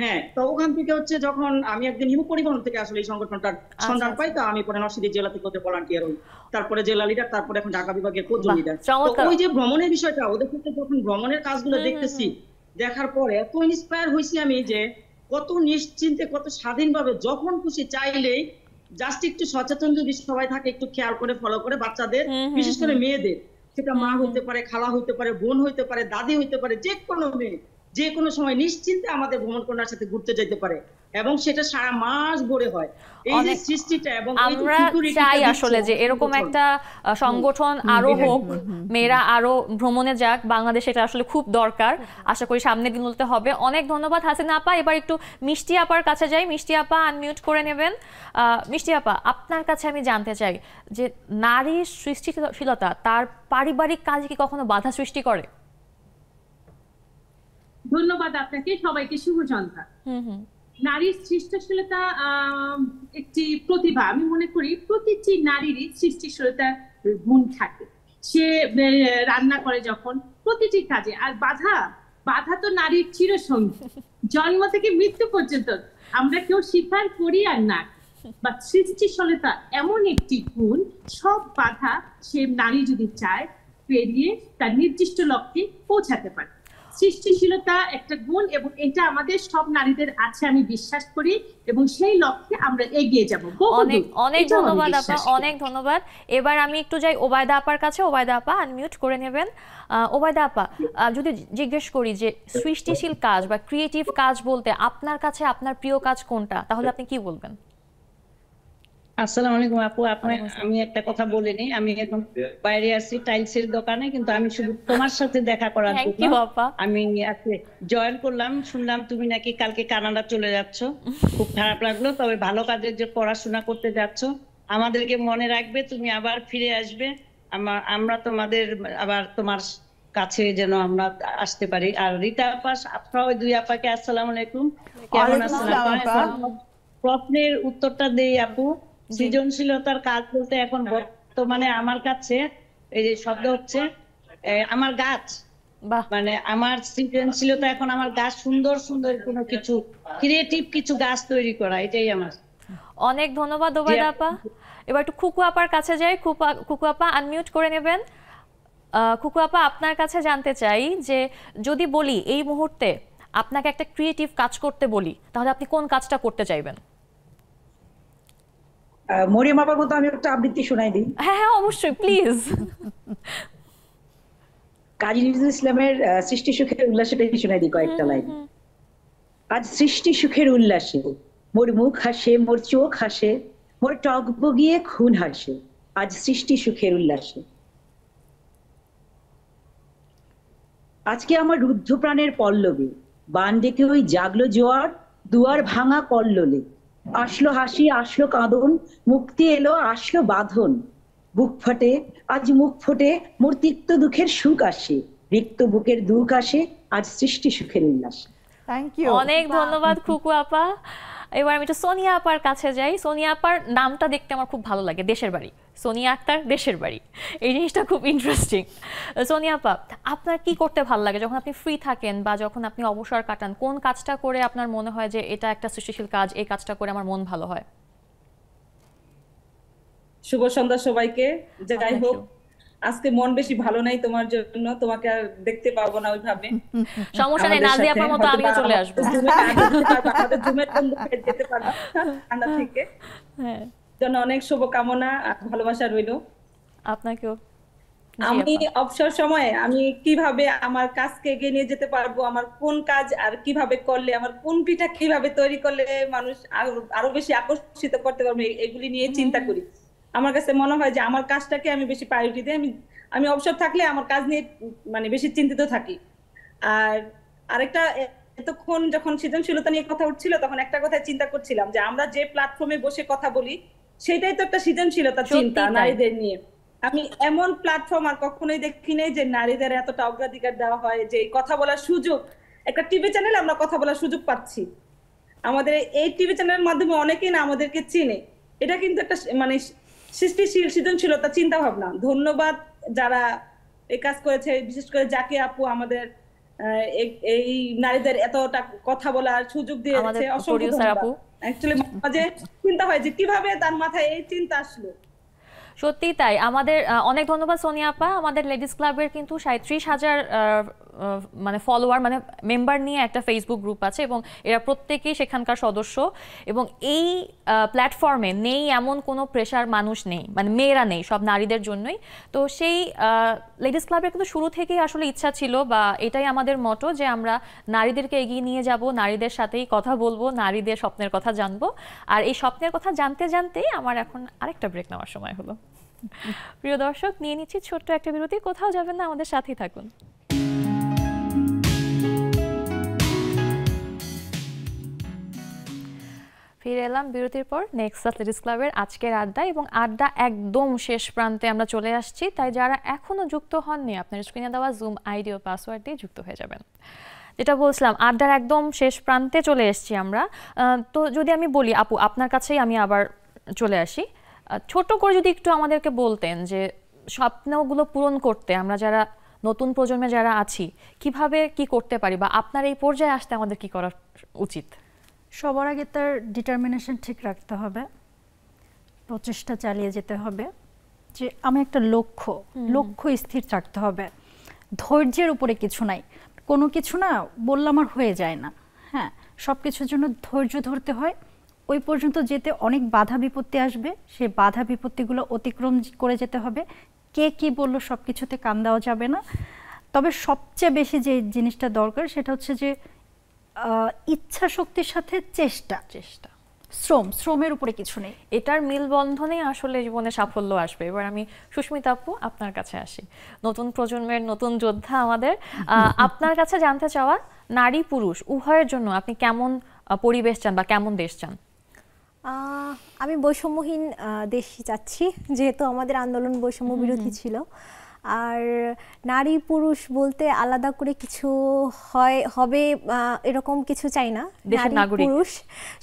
হ্যাঁ, তো ওখান থেকে হচ্ছে যখন আমি একদিন হিমু পরিবহন থেকে আসলে এই সংগঠনটার সন্ধান পাই, তো আমি পরে নরসিংদী জেলা থেকে ওদের ভলান্টিয়ার হই, তারপরে জেলা লিডার, তারপরে এখন ঢাকা বিভাগের কোচ লিডার। ওই যে ভ্রমণের বিষয়টা, ওদের থেকে যখন ভ্রমণের কাজগুলো দেখতেছি, দেখার পরে এত ইন্সপায়ার হয়েছি আমি যে কত নিশ্চিন্তে, কত স্বাধীনভাবে যখন খুশি চাইলেই জাস্ট একটু সচেতন যদি সবাই থাকে, একটু খেয়াল করে ফলো করে বাচ্চাদের, বিশেষ করে মেয়েদের, সেটা মা হইতে পারে, খালা হইতে পারে, বোন হইতে পারে, দাদি হইতে পারে, যে কোনো মেয়ে যে কোনো সময় নিশ্চিন্তে আমাদের ভ্রমণ কন্যার সাথে ঘুরতে যেতে পারে, এবং সেটা সারা মাস ভরে হয়। এই যে সৃষ্টিটা এবং আমরা চাই আসলে যে এরকম একটা সংগঠন আরো হোক, মেয়েরা আরো ভ্রমণে যাক, বাংলাদেশে এটা আসলে খুব দরকার। আশা করি সামনের দিনগুলোতে হবে। অনেক ধন্যবাদ হাসিনা আপা। এবার একটু মিষ্টি আপার কাছে যাই। মিষ্টি আপা আনমিউট করে নেবেন। মিষ্টি আপা, আপনার কাছে আমি জানতে চাই যে নারীর সৃষ্টিশীলতা তার পারিবারিক কাজে কি কখনো বাধা সৃষ্টি করে? ধন্যবাদ আপনাকে, সবাইকে শুভ সন্ধ্যা। নারীর সৃষ্টিশীলতা একটি প্রতিভা। আমি মনে করি প্রতিটি নারীরই সৃষ্টিশীলতার গুণ থাকে। সে রান্না করে যখন, প্রতিটি কাজে। আর বাধা তো নারীর চিরসঙ্গী, জন্ম থেকে মৃত্যু পর্যন্ত। আমরা কেউ স্বীকার করি আর না, বা সৃষ্টিশীলতা এমন একটি গুণ, সব বাধা সে নারী যদি চায় পেরিয়ে তার নির্দিষ্ট লক্ষ্যে পৌঁছাতে পারে। সৃষ্টিশীলতা একটা গুণ, এবং এটা আমাদের সব নারীদের আছে আমি বিশ্বাস করি, এবং সেই লক্ষ্যে আমরা এগিয়ে যাব। অনেক ধন্যবাদ আপা, অনেক ধন্যবাদ। এবার আমি একটু যাই ওবায়দা আপার কাছে। ওবায়দা আপা আনমিউট করে নেবেন। ওবায়দা আপা, যদি জিজ্ঞেস করি যে সৃষ্টিশীল কাজ বা ক্রিয়েটিভ কাজ বলতে আপনার কাছে আপনার প্রিয় কাজ কোনটা, তাহলে আপনি কি বলবেন? আসসালামু আলাইকুম আপু, আমি একটা কথা বলিনি, আমি এখন বাইরে আছি টাইলসের দোকানে, কিন্তু আমি শুধু তোমার সাথে দেখা করার জন্য আমি আজকে জয়েন করলাম। শুনলাম তুমি নাকি কালকে কানাডা চলে যাচ্ছ, খুব খারাপ লাগলো। তবে ভালো কাজের যে পড়াশোনা করতে যাচ্ছ, আমাদেরকে মনে রাখবে, তুমি আবার ফিরে আসবে, আমরা তোমাদের আবার তোমার কাছে যেন আমরা আসতে পারি। আর রিতা আপা, আপনারা ওই দুই আপাকে আসসালামু আলাইকুম, কেমন আছেন? প্রশ্নের উত্তরটা দেই আপু। সৃজনশীলতার কাজ বলতে এখন বর্তমানে আমার কাছে এই যে শব্দ হচ্ছে আমার গাছ, মানে আমার সৃজনশীলতা এখন আমার গাছ, সুন্দর সুন্দর কোনো কিছু ক্রিয়েটিভ কিছু গাছ তৈরি করা, এটাই আমার। অনেক ধন্যবাদ ওবায়দা আপা। এবার একটু খুকু আপার কাছে যাই। খুকু আপা আনমিউট করে নেবেন। খুকু আপা, আপনার কাছে জানতে চাই যে যদি বলি এই মুহূর্তে আপনাকে একটা ক্রিয়েটিভ কাজ করতে বলি, তাহলে আপনি কোন কাজটা করতে চাইবেন? মরিয়ম আপার মতো আমি একটা আবৃত্তি শোনাই দিই। হ্যাঁ হ্যাঁ, অবশ্যই, প্লিজ। কাজী নজরুল ইসলামের সৃষ্টি সুখের উল্লাসটাই শোনাই দিই কয়েকটা লাইন। আজ সৃষ্টি সুখের উল্লাসে মোর মুখ হাসে, মোর চোখ হাসে, মোর টক বগিয়ে খুন হাসে, আজ সৃষ্টি সুখের উল্লাসে। আজকে আমার রুদ্ধ প্রাণের পল্লবে বান ডেকে ওই জাগলো জোয়ার, দুয়ার ভাঙা কল্লোলে আসলো হাসি, আসলো কাঁদন, মুক্তি এলো, আসলো বাঁধন। বুক ফাটে আজ মুখ ফোটে, মোর তিক্ত দুঃখের সুখ আসে, রিক্ত বুকের দুঃখ আসে, আজ সৃষ্টি সুখের উল্লাস। থ্যাংক ইউ, অনেক ধন্যবাদ খুকু আপা। এবার আমি একটু সোনিয়া আপার কাছে যাই। সোনিয়া আপার নামটা দেখতে আমার খুব ভালো লাগে, দেশের বাড়ি সোনিয়া আক্তার, দেশের বাড়ি, এই জিনিসটা খুব ইন্টারেস্টিং। সোনিয়া আপা, আপনার কি করতে ভালো লাগে যখন আপনি ফ্রি থাকেন বা যখন আপনি অবসর কাটান? কোন কাজটা করে আপনার মনে হয় যে এটা একটা সৃষ্টিশীল কাজ, এই কাজটা করে আমার মন ভালো হয়? শুভ সন্ধ্যা সবাইকে। যাই হোক, আজকে মন বেশি ভালো নাই তোমার জন্য, তোমাকে আর দেখতে পাবো না ওইভাবে। সমস্যা নেই, নাজি আপার মতো আমিও চলে আসবো। আমাদের জুমের যেতে পারবো ঠান্ডা থেকে। হ্যাঁ, জন্য অনেক শুভকামনা আর ভালোবাসা রইলো আপনাকেও। আমি অবসর সময়ে আমি কিভাবে আমার কাজকে এগিয়ে নিয়ে যেতে পারবো, আমার কোন কাজ আর কিভাবে করলে, আমার কোন পিঠা কিভাবে তৈরি করলে মানুষ আরো বেশি আকর্ষিত করতে পারবে, এগুলি নিয়ে চিন্তা করি। আমার কাছে মনে হয় যে আমার কাজটাকে আমি বেশি প্রায়োরিটি দিই। আমি অবসর থাকলে আমার কাজ নিয়ে মানে বেশি চিন্তিত থাকি। আর আরেকটা, এতক্ষণ যখন সৃজনশীলতা নিয়ে কথা উঠছিল তখন একটা কথা চিন্তা করছিলাম যে আমরা যে প্ল্যাটফর্মে বসে কথা বলি সেটাই তো একটা সৃজনশীলতা চিন্তা নারীদের নিয়ে। আমি এমন প্ল্যাটফর্ম আর কখনোই দেখি নাই যে নারীদের এতটা অগ্রাধিকার দেওয়া হয়, যে কথা বলার সুযোগ, একটা টিভি চ্যানেলে আমরা কথা বলার সুযোগ পাচ্ছি। আমাদের এই টিভি চ্যানেলের মাধ্যমে অনেকেই না আমাদেরকে চিনে। এটা কিন্তু একটা মানে সৃষ্টিশীল সৃজনশীলতা চিন্তা ভাবনা। ধন্যবাদ যারা এই কাজ করেছে, বিশেষ করে জাকি আপু আমাদের এই নারীদের এতটা কথা বলার সুযোগ দিয়েছে, অসংখ্য ধন্যবাদ। অ্যাকচুয়ালি মাঝে চিন্তা হয় যে কিভাবে তার মাথায় এই চিন্তা আসলো। সত্যি তাই। আমাদের অনেক ধন্যবাদ সোনিয়া আপা। আমাদের লেডিস ক্লাবের কিন্তু ৩৭,০০০ মানে ফলোয়ার মানে মেম্বার নিয়ে একটা ফেসবুক গ্রুপ আছে এবং এরা প্রত্যেকেই সেখানকার সদস্য এবং এই প্ল্যাটফর্মে নেই এমন কোনো প্রেশার মানুষ নেই, মানে মেয়েরা নেই, সব নারীদের জন্যই। তো সেই লেডিস ক্লাবের কিন্তু শুরু থেকেই আসলে ইচ্ছা ছিল বা এটাই আমাদের মটো যে আমরা নারীদেরকে এগিয়ে নিয়ে যাব, নারীদের সাথেই কথা বলবো, নারীদের স্বপ্নের কথা জানবো। আর এই স্বপ্নের কথা জানতে জানতেই আমার এখন আরেকটা ব্রেক নেওয়ার সময় হলো। প্রিয় দর্শক, নিয়ে নিচ্ছি ছোট্ট একটা বিরতি, কোথাও যাবেন না, আমাদের সাথেই থাকুন। ফিরে এলাম বিরতির পর নেক্সট লেডিস ক্লাবের আজকের আড্ডা, এবং আড্ডা একদম শেষ প্রান্তে আমরা চলে আসছি। তাই যারা এখনো যুক্ত হননি আপনার স্ক্রিনে দেওয়া জুম আইডি ও পাসওয়ার্ড দিয়ে যুক্ত হয়ে যাবেন। যেটা বলছিলাম, আড্ডার একদম শেষ প্রান্তে চলে এসেছি আমরা। তো যদি আমি বলি আপু, আপনার কাছেই আমি আবার চলে আসি, ছোট করে যদি একটু আমাদেরকে বলতেন যে স্বপ্নগুলো পূরণ করতে আমরা যারা নতুন প্রজন্মে যারা আছি কিভাবে কি করতে পারি, বা আপনার এই পর্যায়ে আসতে আমাদের কি করা উচিত? সবার আগে তার ডিটারমিনেশন ঠিক রাখতে হবে, প্রচেষ্টা চালিয়ে যেতে হবে, যে আমি একটা লক্ষ্য স্থির রাখতে হবে। ধৈর্যের উপরে কিছু নাই, কোনো কিছু না বললে আমার হয়ে যায় না। হ্যাঁ, সব কিছুর জন্য ধৈর্য ধরতে হয়। ওই পর্যন্ত যেতে অনেক বাধা বিপত্তি আসবে, সেই বাধা বিপত্তিগুলো অতিক্রম করে যেতে হবে। কে কি বললো সব কিছুতে কান দেওয়া যাবে না। তবে সবচেয়ে বেশি যে জিনিসটা দরকার সেটা হচ্ছে যে ইচ্ছা শক্তির সাথে চেষ্টা, শ্রমের উপরে কিছু নেই। এটার মিলবন্ধনেই আসলে জীবনে সাফল্য আসবে। এবার আমি সুস্মিতা আপু আপনার কাছে আসি, নতুন প্রজন্মের নতুন যোদ্ধা আমাদের। আপনার কাছে জানতে চাওয়া, নারী পুরুষ উভয়ের জন্য আপনি কেমন পরিবেশ চান বা কেমন দেশ চান? আমি বৈষম্যহীন দেশ চাচ্ছি, যেহেতু আমাদের আন্দোলন বৈষম্য বিরোধী ছিল। আর নারী পুরুষ বলতে আলাদা করে কিছু হবে এরকম কিছু চাই না। নারী পুরুষ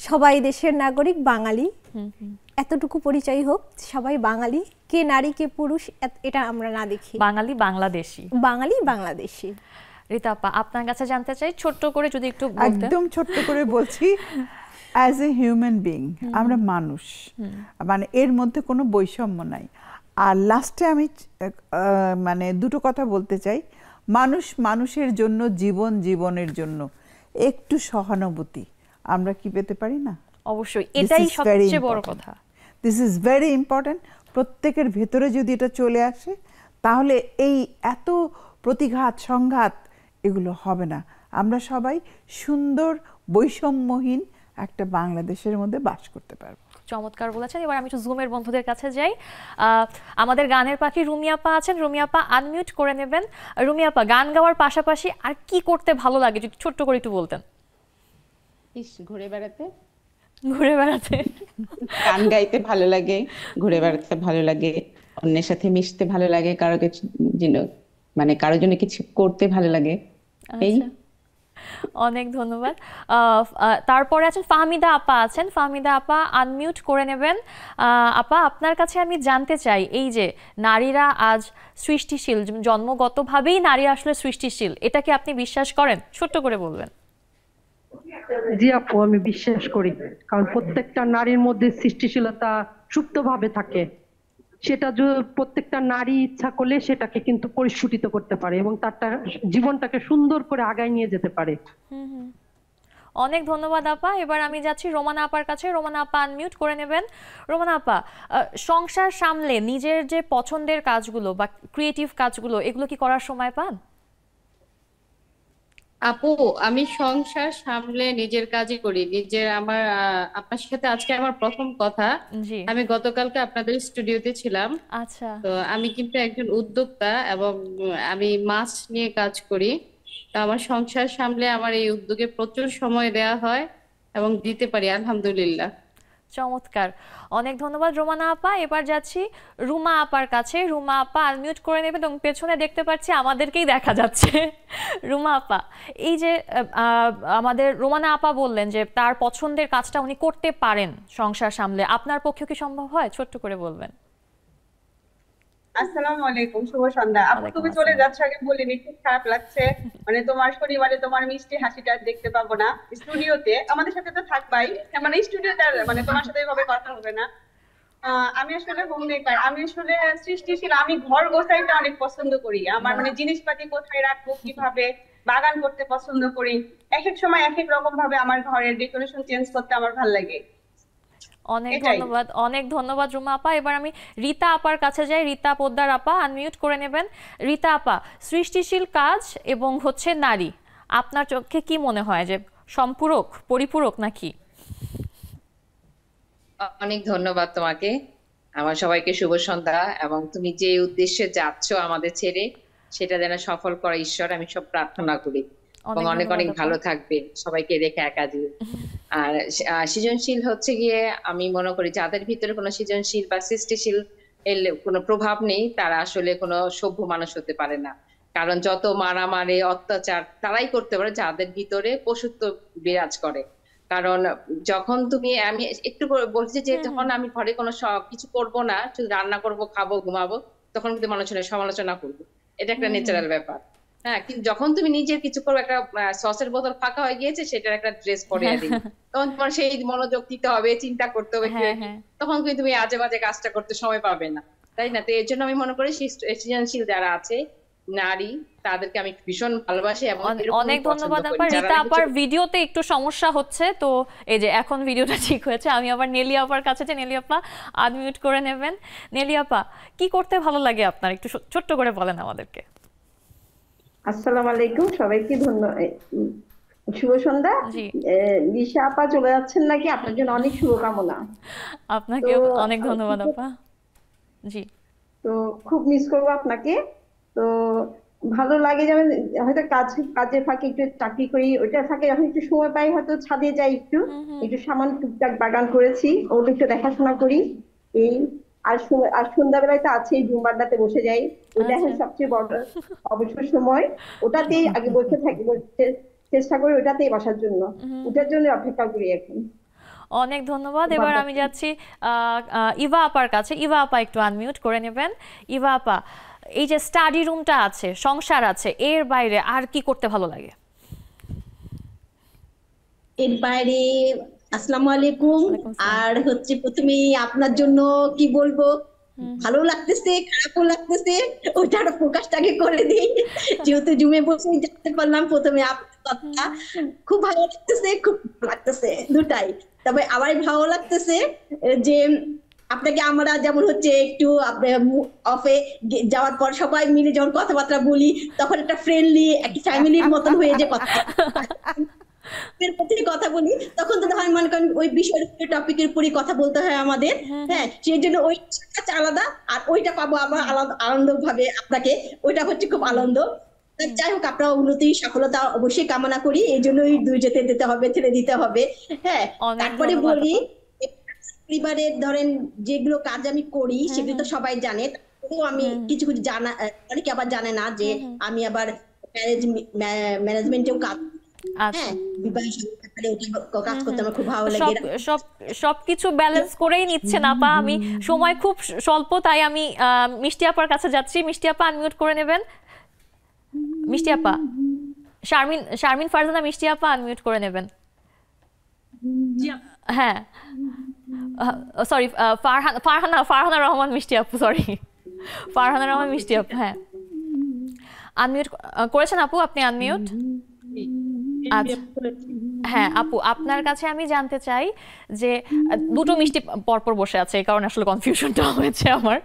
সবাই দেশের নাগরিক, বাঙালি, এতটুকু পরিচয় হোক সবাই বাঙালি। কে নারী কে পুরুষ এটা আমরা না দেখি, বাঙালি বাংলাদেশি, বাঙালি বাংলাদেশি। রীতা আপা আপনার কাছে জানতে চাই, ছোট্ট করে যদি একটু একদম ছোট্ট করে বলছি, অ্যাজ এ হিউম্যান বিইং আমরা মানুষ, মানে এর মধ্যে কোনো বৈষম্য নাই। আর লাস্টে আমি মানে দুটো কথা বলতে চাই, মানুষ মানুষের জন্য, জীবন জীবনের জন্য একটু সহানুভূতি আমরা কি পেতে পারি না? অবশ্যই, এটাই সবচেয়ে বড় কথা। This is very important. প্রত্যেকের ভেতরে যদি এটা চলে আসে তাহলে এই এত প্রতিঘাত সংঘাত এগুলো হবে না। আমরা সবাই সুন্দর বৈষম্যহীন একটা বাংলাদেশের মধ্যে বাস করতে পারবো। চমৎকার বলেছেন। এবার আমি একটু জুমের বন্ধুদের কাছে যাই। আমাদের গানের পাখি রুমি আপা আছেন, রুমি আপা আনমিউট করে নেবেন। রুমি আপা, গান গাওয়ার পাশাপাশি আর কি করতে ভালো লাগে যদি ছোট্ট করে একটু বলতেন? ঘুরে বেড়াতে, গান গাইতে ভালো লাগে, ঘুরে বেড়াতে ভালো লাগে, অন্যের সাথে মিশতে ভালো লাগে, কারো কিছু মানে কারোর জন্য কিছু করতে ভালো লাগে। এই অনেক ধন্যবাদ। তারপরে আছেন ফাহমিদা আপা আছেন, ফাহমিদা আপা আনমিউট করে নেবেন। আপা আপনার কাছে আমি জানতে চাই, এই যে নারীরা আজ সৃষ্টিশীল, জন্মগতভাবেই নারী আসলে সৃষ্টিশীল, এটা কি আপনি বিশ্বাস করেন? ছোট্ট করে বলবেন। জি আপু, আমি বিশ্বাস করি, কারণ প্রত্যেকটা নারীর মধ্যে সৃষ্টিশীলতা সুপ্তভাবে থাকে। সেটা প্রত্যেকটা নারী ইচ্ছা করলে সেটাকে কিন্তু পরিস্ফুটিত করতে পারে এবং তার জীবনটাকে সুন্দর করে আগায় নিয়ে যেতে পারে। অনেক ধন্যবাদ আপা। এবার আমি যাচ্ছি রোমানা আপার কাছে। রোমানা আপা আনমিউট করে নেবেন। রোমানা আপা, সংসার সামলে নিজের যে পছন্দের কাজগুলো বা ক্রিয়েটিভ কাজগুলো এগুলো কি করার সময় পান? আপু, আমি সংসার সামলে নিজের কাজই করি। আমার আপনার সাথে আজকে আমার প্রথম কথা। আমি গতকালকে আপনাদের স্টুডিওতে ছিলাম। আচ্ছা। তো আমি কিন্তু একজন উদ্যোক্তা এবং আমি মাছ নিয়ে কাজ করি। তো আমার সংসার সামলে আমার এই উদ্যোগে প্রচুর সময় দেওয়া হয় এবং দিতে পারি আলহামদুলিল্লাহ। চমৎকার, অনেক ধন্যবাদ রোমানা আপা। এবার যাচ্ছি রুমা আপার কাছে। রুমা আপা আনমিউট করে নেবেন এবং পেছনে দেখতে পাচ্ছি আমাদেরকেই দেখা যাচ্ছে। রুমা আপা, এই যে আমাদের রোমানা আপা বললেন যে তার পছন্দের কাজটা উনি করতে পারেন সংসার সামলে, আপনার পক্ষে কি সম্ভব হয়? ছোট্ট করে বলবেন। আসসালামু আলাইকুম, শুভ সন্ধ্যা। আপু তুমি চলে যাচ্ছ আগে বলিনি, খুব খারাপ লাগছে। মানে তোমার শনিবারে তোমার মিষ্টি হাসিটা দেখতে পাবো না স্টুডিওতে। আমাদের সাথে তো থাকবাই, মানে স্টুডিওতে মানে তোমার সাথে এভাবে কথা হবে না। আমি আসলে হোম মেকার, আমি আসলে সৃষ্টিশীল, আমি ঘর গোছাইতে অনেক পছন্দ করি। আমার মানে জিনিসপাতি কোথায় রাখবো, কিভাবে বাগান করতে পছন্দ করি। এক এক সময় এক এক রকম ভাবে আমার ঘরের ডেকোরেশন চেঞ্জ করতে আমার ভালো লাগে। অনেক ধন্যবাদ রুমা আপা। এবার আমি রীতা আপার কাছে যাই। রীতা পোদ্দার আপা, আনমিউট করে নেবেন। রীতা আপা, সৃষ্টিশীল কাজ এবং হচ্ছে নারী, আপনার চোখে কি মনে হয় যে সম্পূরক, পরিপূরক নাকি? অনেক ধন্যবাদ তোমাকে। আমার সবাইকে শুভ সন্ধ্যা। এবং তুমি যে উদ্দেশ্যে যাচ্ছ আমাদের ছেড়ে, সেটা যেন সফল করে ঈশ্বর আমি সব প্রার্থনা করি। এবং অনেক অনেক ভালো থাকবে, সবাইকে রেখে একা দিয়ে। আর সৃজনশীল হচ্ছে গিয়ে আমি মনে করি যাদের ভিতরে কোনো সৃজনশীল বা সৃষ্টিশীল কোনো প্রভাব নেই, তারা আসলে কোনো সভ্য মানুষ হতে পারে না। কারণ যত মারামারি অত্যাচার তারাই করতে পারে যাদের ভিতরে পশুত্ব বিরাজ করে। কারণ যখন তুমি, আমি একটু বলছি যে যখন আমি ঘরে কোনো কিছু করব না, শুধু রান্না করব, খাবো, ঘুমাবো, তখন কিন্তু মানুষের সমালোচনা করবো, এটা একটা ন্যাচারাল ব্যাপার। হ্যাঁ, কিন্তু যখন তুমি নিজের কিছু করবে, একটা সসের বোতল ফাঁকা হয়ে গিয়েছে, সেটার একটা ড্রেস পরে দিন, তখন তোমার সেই মনোযোগ দিতে হবে, চিন্তা করতে হবে, তখন কিন্তু তুমি আজে বাজে কাজটা করতে সময় পাবে না, তাই না? তো এর জন্য আমি মনে করি সৃজনশীল যারা আছে নারী, তাদেরকে আমি ভীষণ ভালোবাসি। এবং অনেক ধন্যবাদ আপা। রীতা আপার ভিডিওতে একটু সমস্যা হচ্ছে, তো এই যে এখন ভিডিওটা ঠিক হয়েছে। আমি আবার নেলি আপার কাছে যে, নেলি আপা আনমিউট করে নেবেন। নেলি আপা, কি করতে ভালো লাগে আপনার, একটু ছোট্ট করে বলেন আমাদেরকে। আসসালামু আলাইকুম, সবাইকে শুভ সন্ধ্যা। লিসা আপা চলে যাচ্ছেন নাকি? আপনার জন্য অনেক শুভকামনা। আপনাকে অনেক ধন্যবাদ আপা। জি, তো খুব মিস করবো আপনাকে। তো ভালো লাগে, যেমন হয়তো কাজের ফাঁকে একটু চাকরি করি, ওইটা ফাঁকে যখন একটু সময় পাই হয়তো ছাদে যাই, একটু সামান্য টুকটাক বাগান করেছি, ওগুলো একটু দেখাশোনা করি এই। আর সন্ধ্যাবেলায় তো আছেই, জুম্বাড্ডাতে বসে যাই, ওইটা এখন সবচেয়ে বড় অবসর সময়। ওটাতেই আগে বসে থাকি, চেষ্টা করি ওটাতেই বসার জন্য, ওটার জন্য অপেক্ষা করি এখন। অনেক ধন্যবাদ। এবার আমি যাচ্ছি ইভা আপার কাছে। ইভা আপা একটু আনমিউট করে নেবেন। ইভা আপা, এই যে স্টাডি রুমটা আছে, সংসার আছে, এর বাইরে আর কি করতে ভালো লাগে? এর বাইরে আসসালামু আলাইকুম। আর হচ্ছে প্রথমে আপনার জন্য কি বলবো, ভালো লাগতেছে, খারাপও লাগতেছে, ওইটা প্রকাশটাকে করে দিই, যেহেতু জুমে বসে জানতে পারলাম প্রথমে আপনার কথা। খুব ভালো লাগতেছে, খুব লাগতেছে দুটাই। তবে আমার ভালো লাগতেছে যে আপনাকে আমরা যেমন হচ্ছে একটু অফে যাওয়ার পর সবাই মিলে যখন কথাবার্তা বলি, তখন একটা ফ্রেন্ডলি, একটা ফ্যামিলির মতন হয়ে যে কথা বলি, তখন তো হয় মনে করেন ওই বিষয়ের টপিকের উপরে কথা বলতে হয় আমাদের। হ্যাঁ, সেই জন্য ওই আলাদা, আর ওইটা পাবো আমরা আনন্দ ভাবে আপনাকে, ওইটা হচ্ছে খুব আনন্দ। যাই হোক, আপনার উন্নতি সফলতা অবশ্যই কামনা করি, এই জন্যই যেতে হবে, ছেড়ে দিতে হবে। হ্যাঁ, তারপরে বলি পরিবারের ধরেন যেগুলো কাজ আমি করি সেগুলো তো সবাই জানে, আমি কিছু কিছু জানা, অনেকে আবার জানে না যে আমি আবার ম্যানেজমেন্টেও কাজ। সবকিছু ব্যালেন্স করেই নিচ্ছেন আপা। আমি সময় খুব স্বল্প, তাই আমি মিষ্টি আপার কাছে যাচ্ছি। মিষ্টি আপা আনমিউট করে নেবেন। মিষ্টি আপা, শারমিন ফারজানা মিষ্টি আপা আনমিউট করে নেবেন। হ্যাঁ, সরি, ফারহানা রহমান মিষ্টি আপু, সরি, ফারহানা রহমান মিষ্টি আপু। হ্যাঁ, আনমিউট করেছেন আপু, আপনি আনমিউট। হ্যাঁ আপু, আপনার কাছে আমি জানতে চাই যে দুটো মিষ্টি পরপর বসে আছে, এই কারণে আসলে কনফিউশনটা হয়েছে আমার।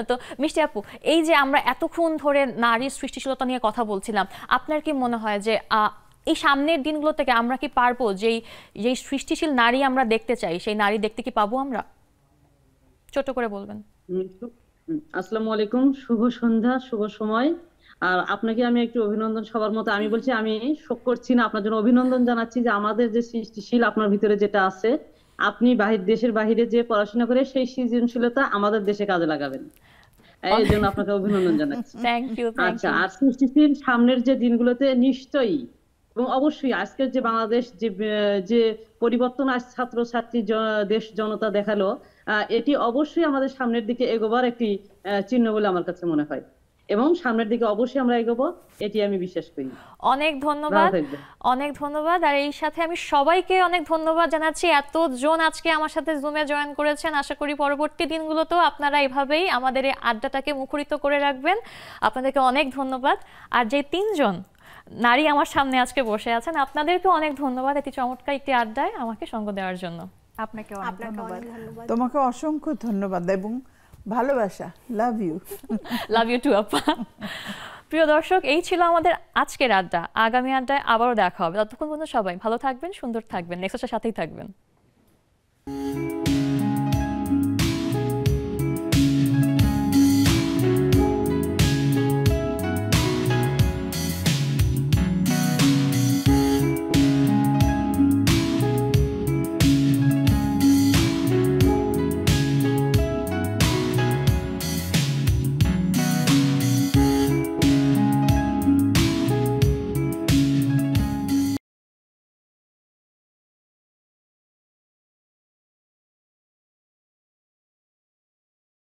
তো মিষ্টি আপু, এই যে আমরা এতক্ষণ ধরে নারীর সৃষ্টিশীলতা নিয়ে কথা বলছিলাম, আপনার কি মনে হয় যে এই সামনের দিনগুলো থেকে আমরা কি পারবো যেই সৃষ্টিশীল নারী আমরা দেখতে চাই, সেই নারী দেখতে কি পাবো আমরা? ছোট করে বলবেন। আসসালামু আলাইকুম, শুভ সন্ধ্যা, শুভ সময়। আর আপনাকে আমি একটু অভিনন্দন সবার মতো আমি বলছি, আমি শোক করছি না, আপনার জন্য অভিনন্দন জানাচ্ছি যে আমাদের যে সৃষ্টিশীল আপনার ভিতরে যেটা আছে, আপনি দেশের বাহিরে যে পড়াশোনা করে সেই সৃজনশীলতা আমাদের দেশে কাজে লাগাবেন, এই জন্য আপনাকে অভিনন্দন জানাচ্ছি। আচ্ছা, আর সৃষ্টিশীল সামনের যে দিনগুলোতে নিশ্চয়ই এবং অবশ্যই আজকের যে বাংলাদেশ যে পরিবর্তন আজ ছাত্র ছাত্রী দেশ জনতা দেখালো, এটি অবশ্যই আমাদের সামনের দিকে এগোবার একটি চিহ্ন বলে আমার কাছে মনে হয়। এবং সামনের দিকে অবশ্যই আমরা এগোবো, এটি আমি বিশ্বাস করি। অনেক ধন্যবাদ, অনেক ধন্যবাদ। আর এই সাথে আমি সবাইকে অনেক ধন্যবাদ জানাচ্ছি, এতজন আজকে আমার সাথে জুমে জয়েন করেছেন। আশা করি পরবর্তী দিনগুলোতেও আপনারা এভাবেই আমাদের এই আড্ডাটাকে মুখরিত করে রাখবেন। আপনাদেরকে অনেক ধন্যবাদ। আর যে 3 জন নারী আমার সামনে আজকে বসে আছেন, আপনাদেরকে অনেক ধন্যবাদ এটি চমৎকার একটি আড্ডায় আমাকে সঙ্গ দেওয়ার জন্য। আপনাকে অনেক ধন্যবাদ। তোমাকে অসংখ্য ধন্যবাদ এবং ভালোবাসা। Love you. Love you too আপা। প্রিয় দর্শক, এই ছিল আমাদের আজকের আড্ডা। আগামী আড্ডায় আবারও দেখা হবে। ততক্ষণ পর্যন্ত সবাই ভালো থাকবেন, সুন্দর থাকবেন, নেক্সাসের সাথেই থাকবেন।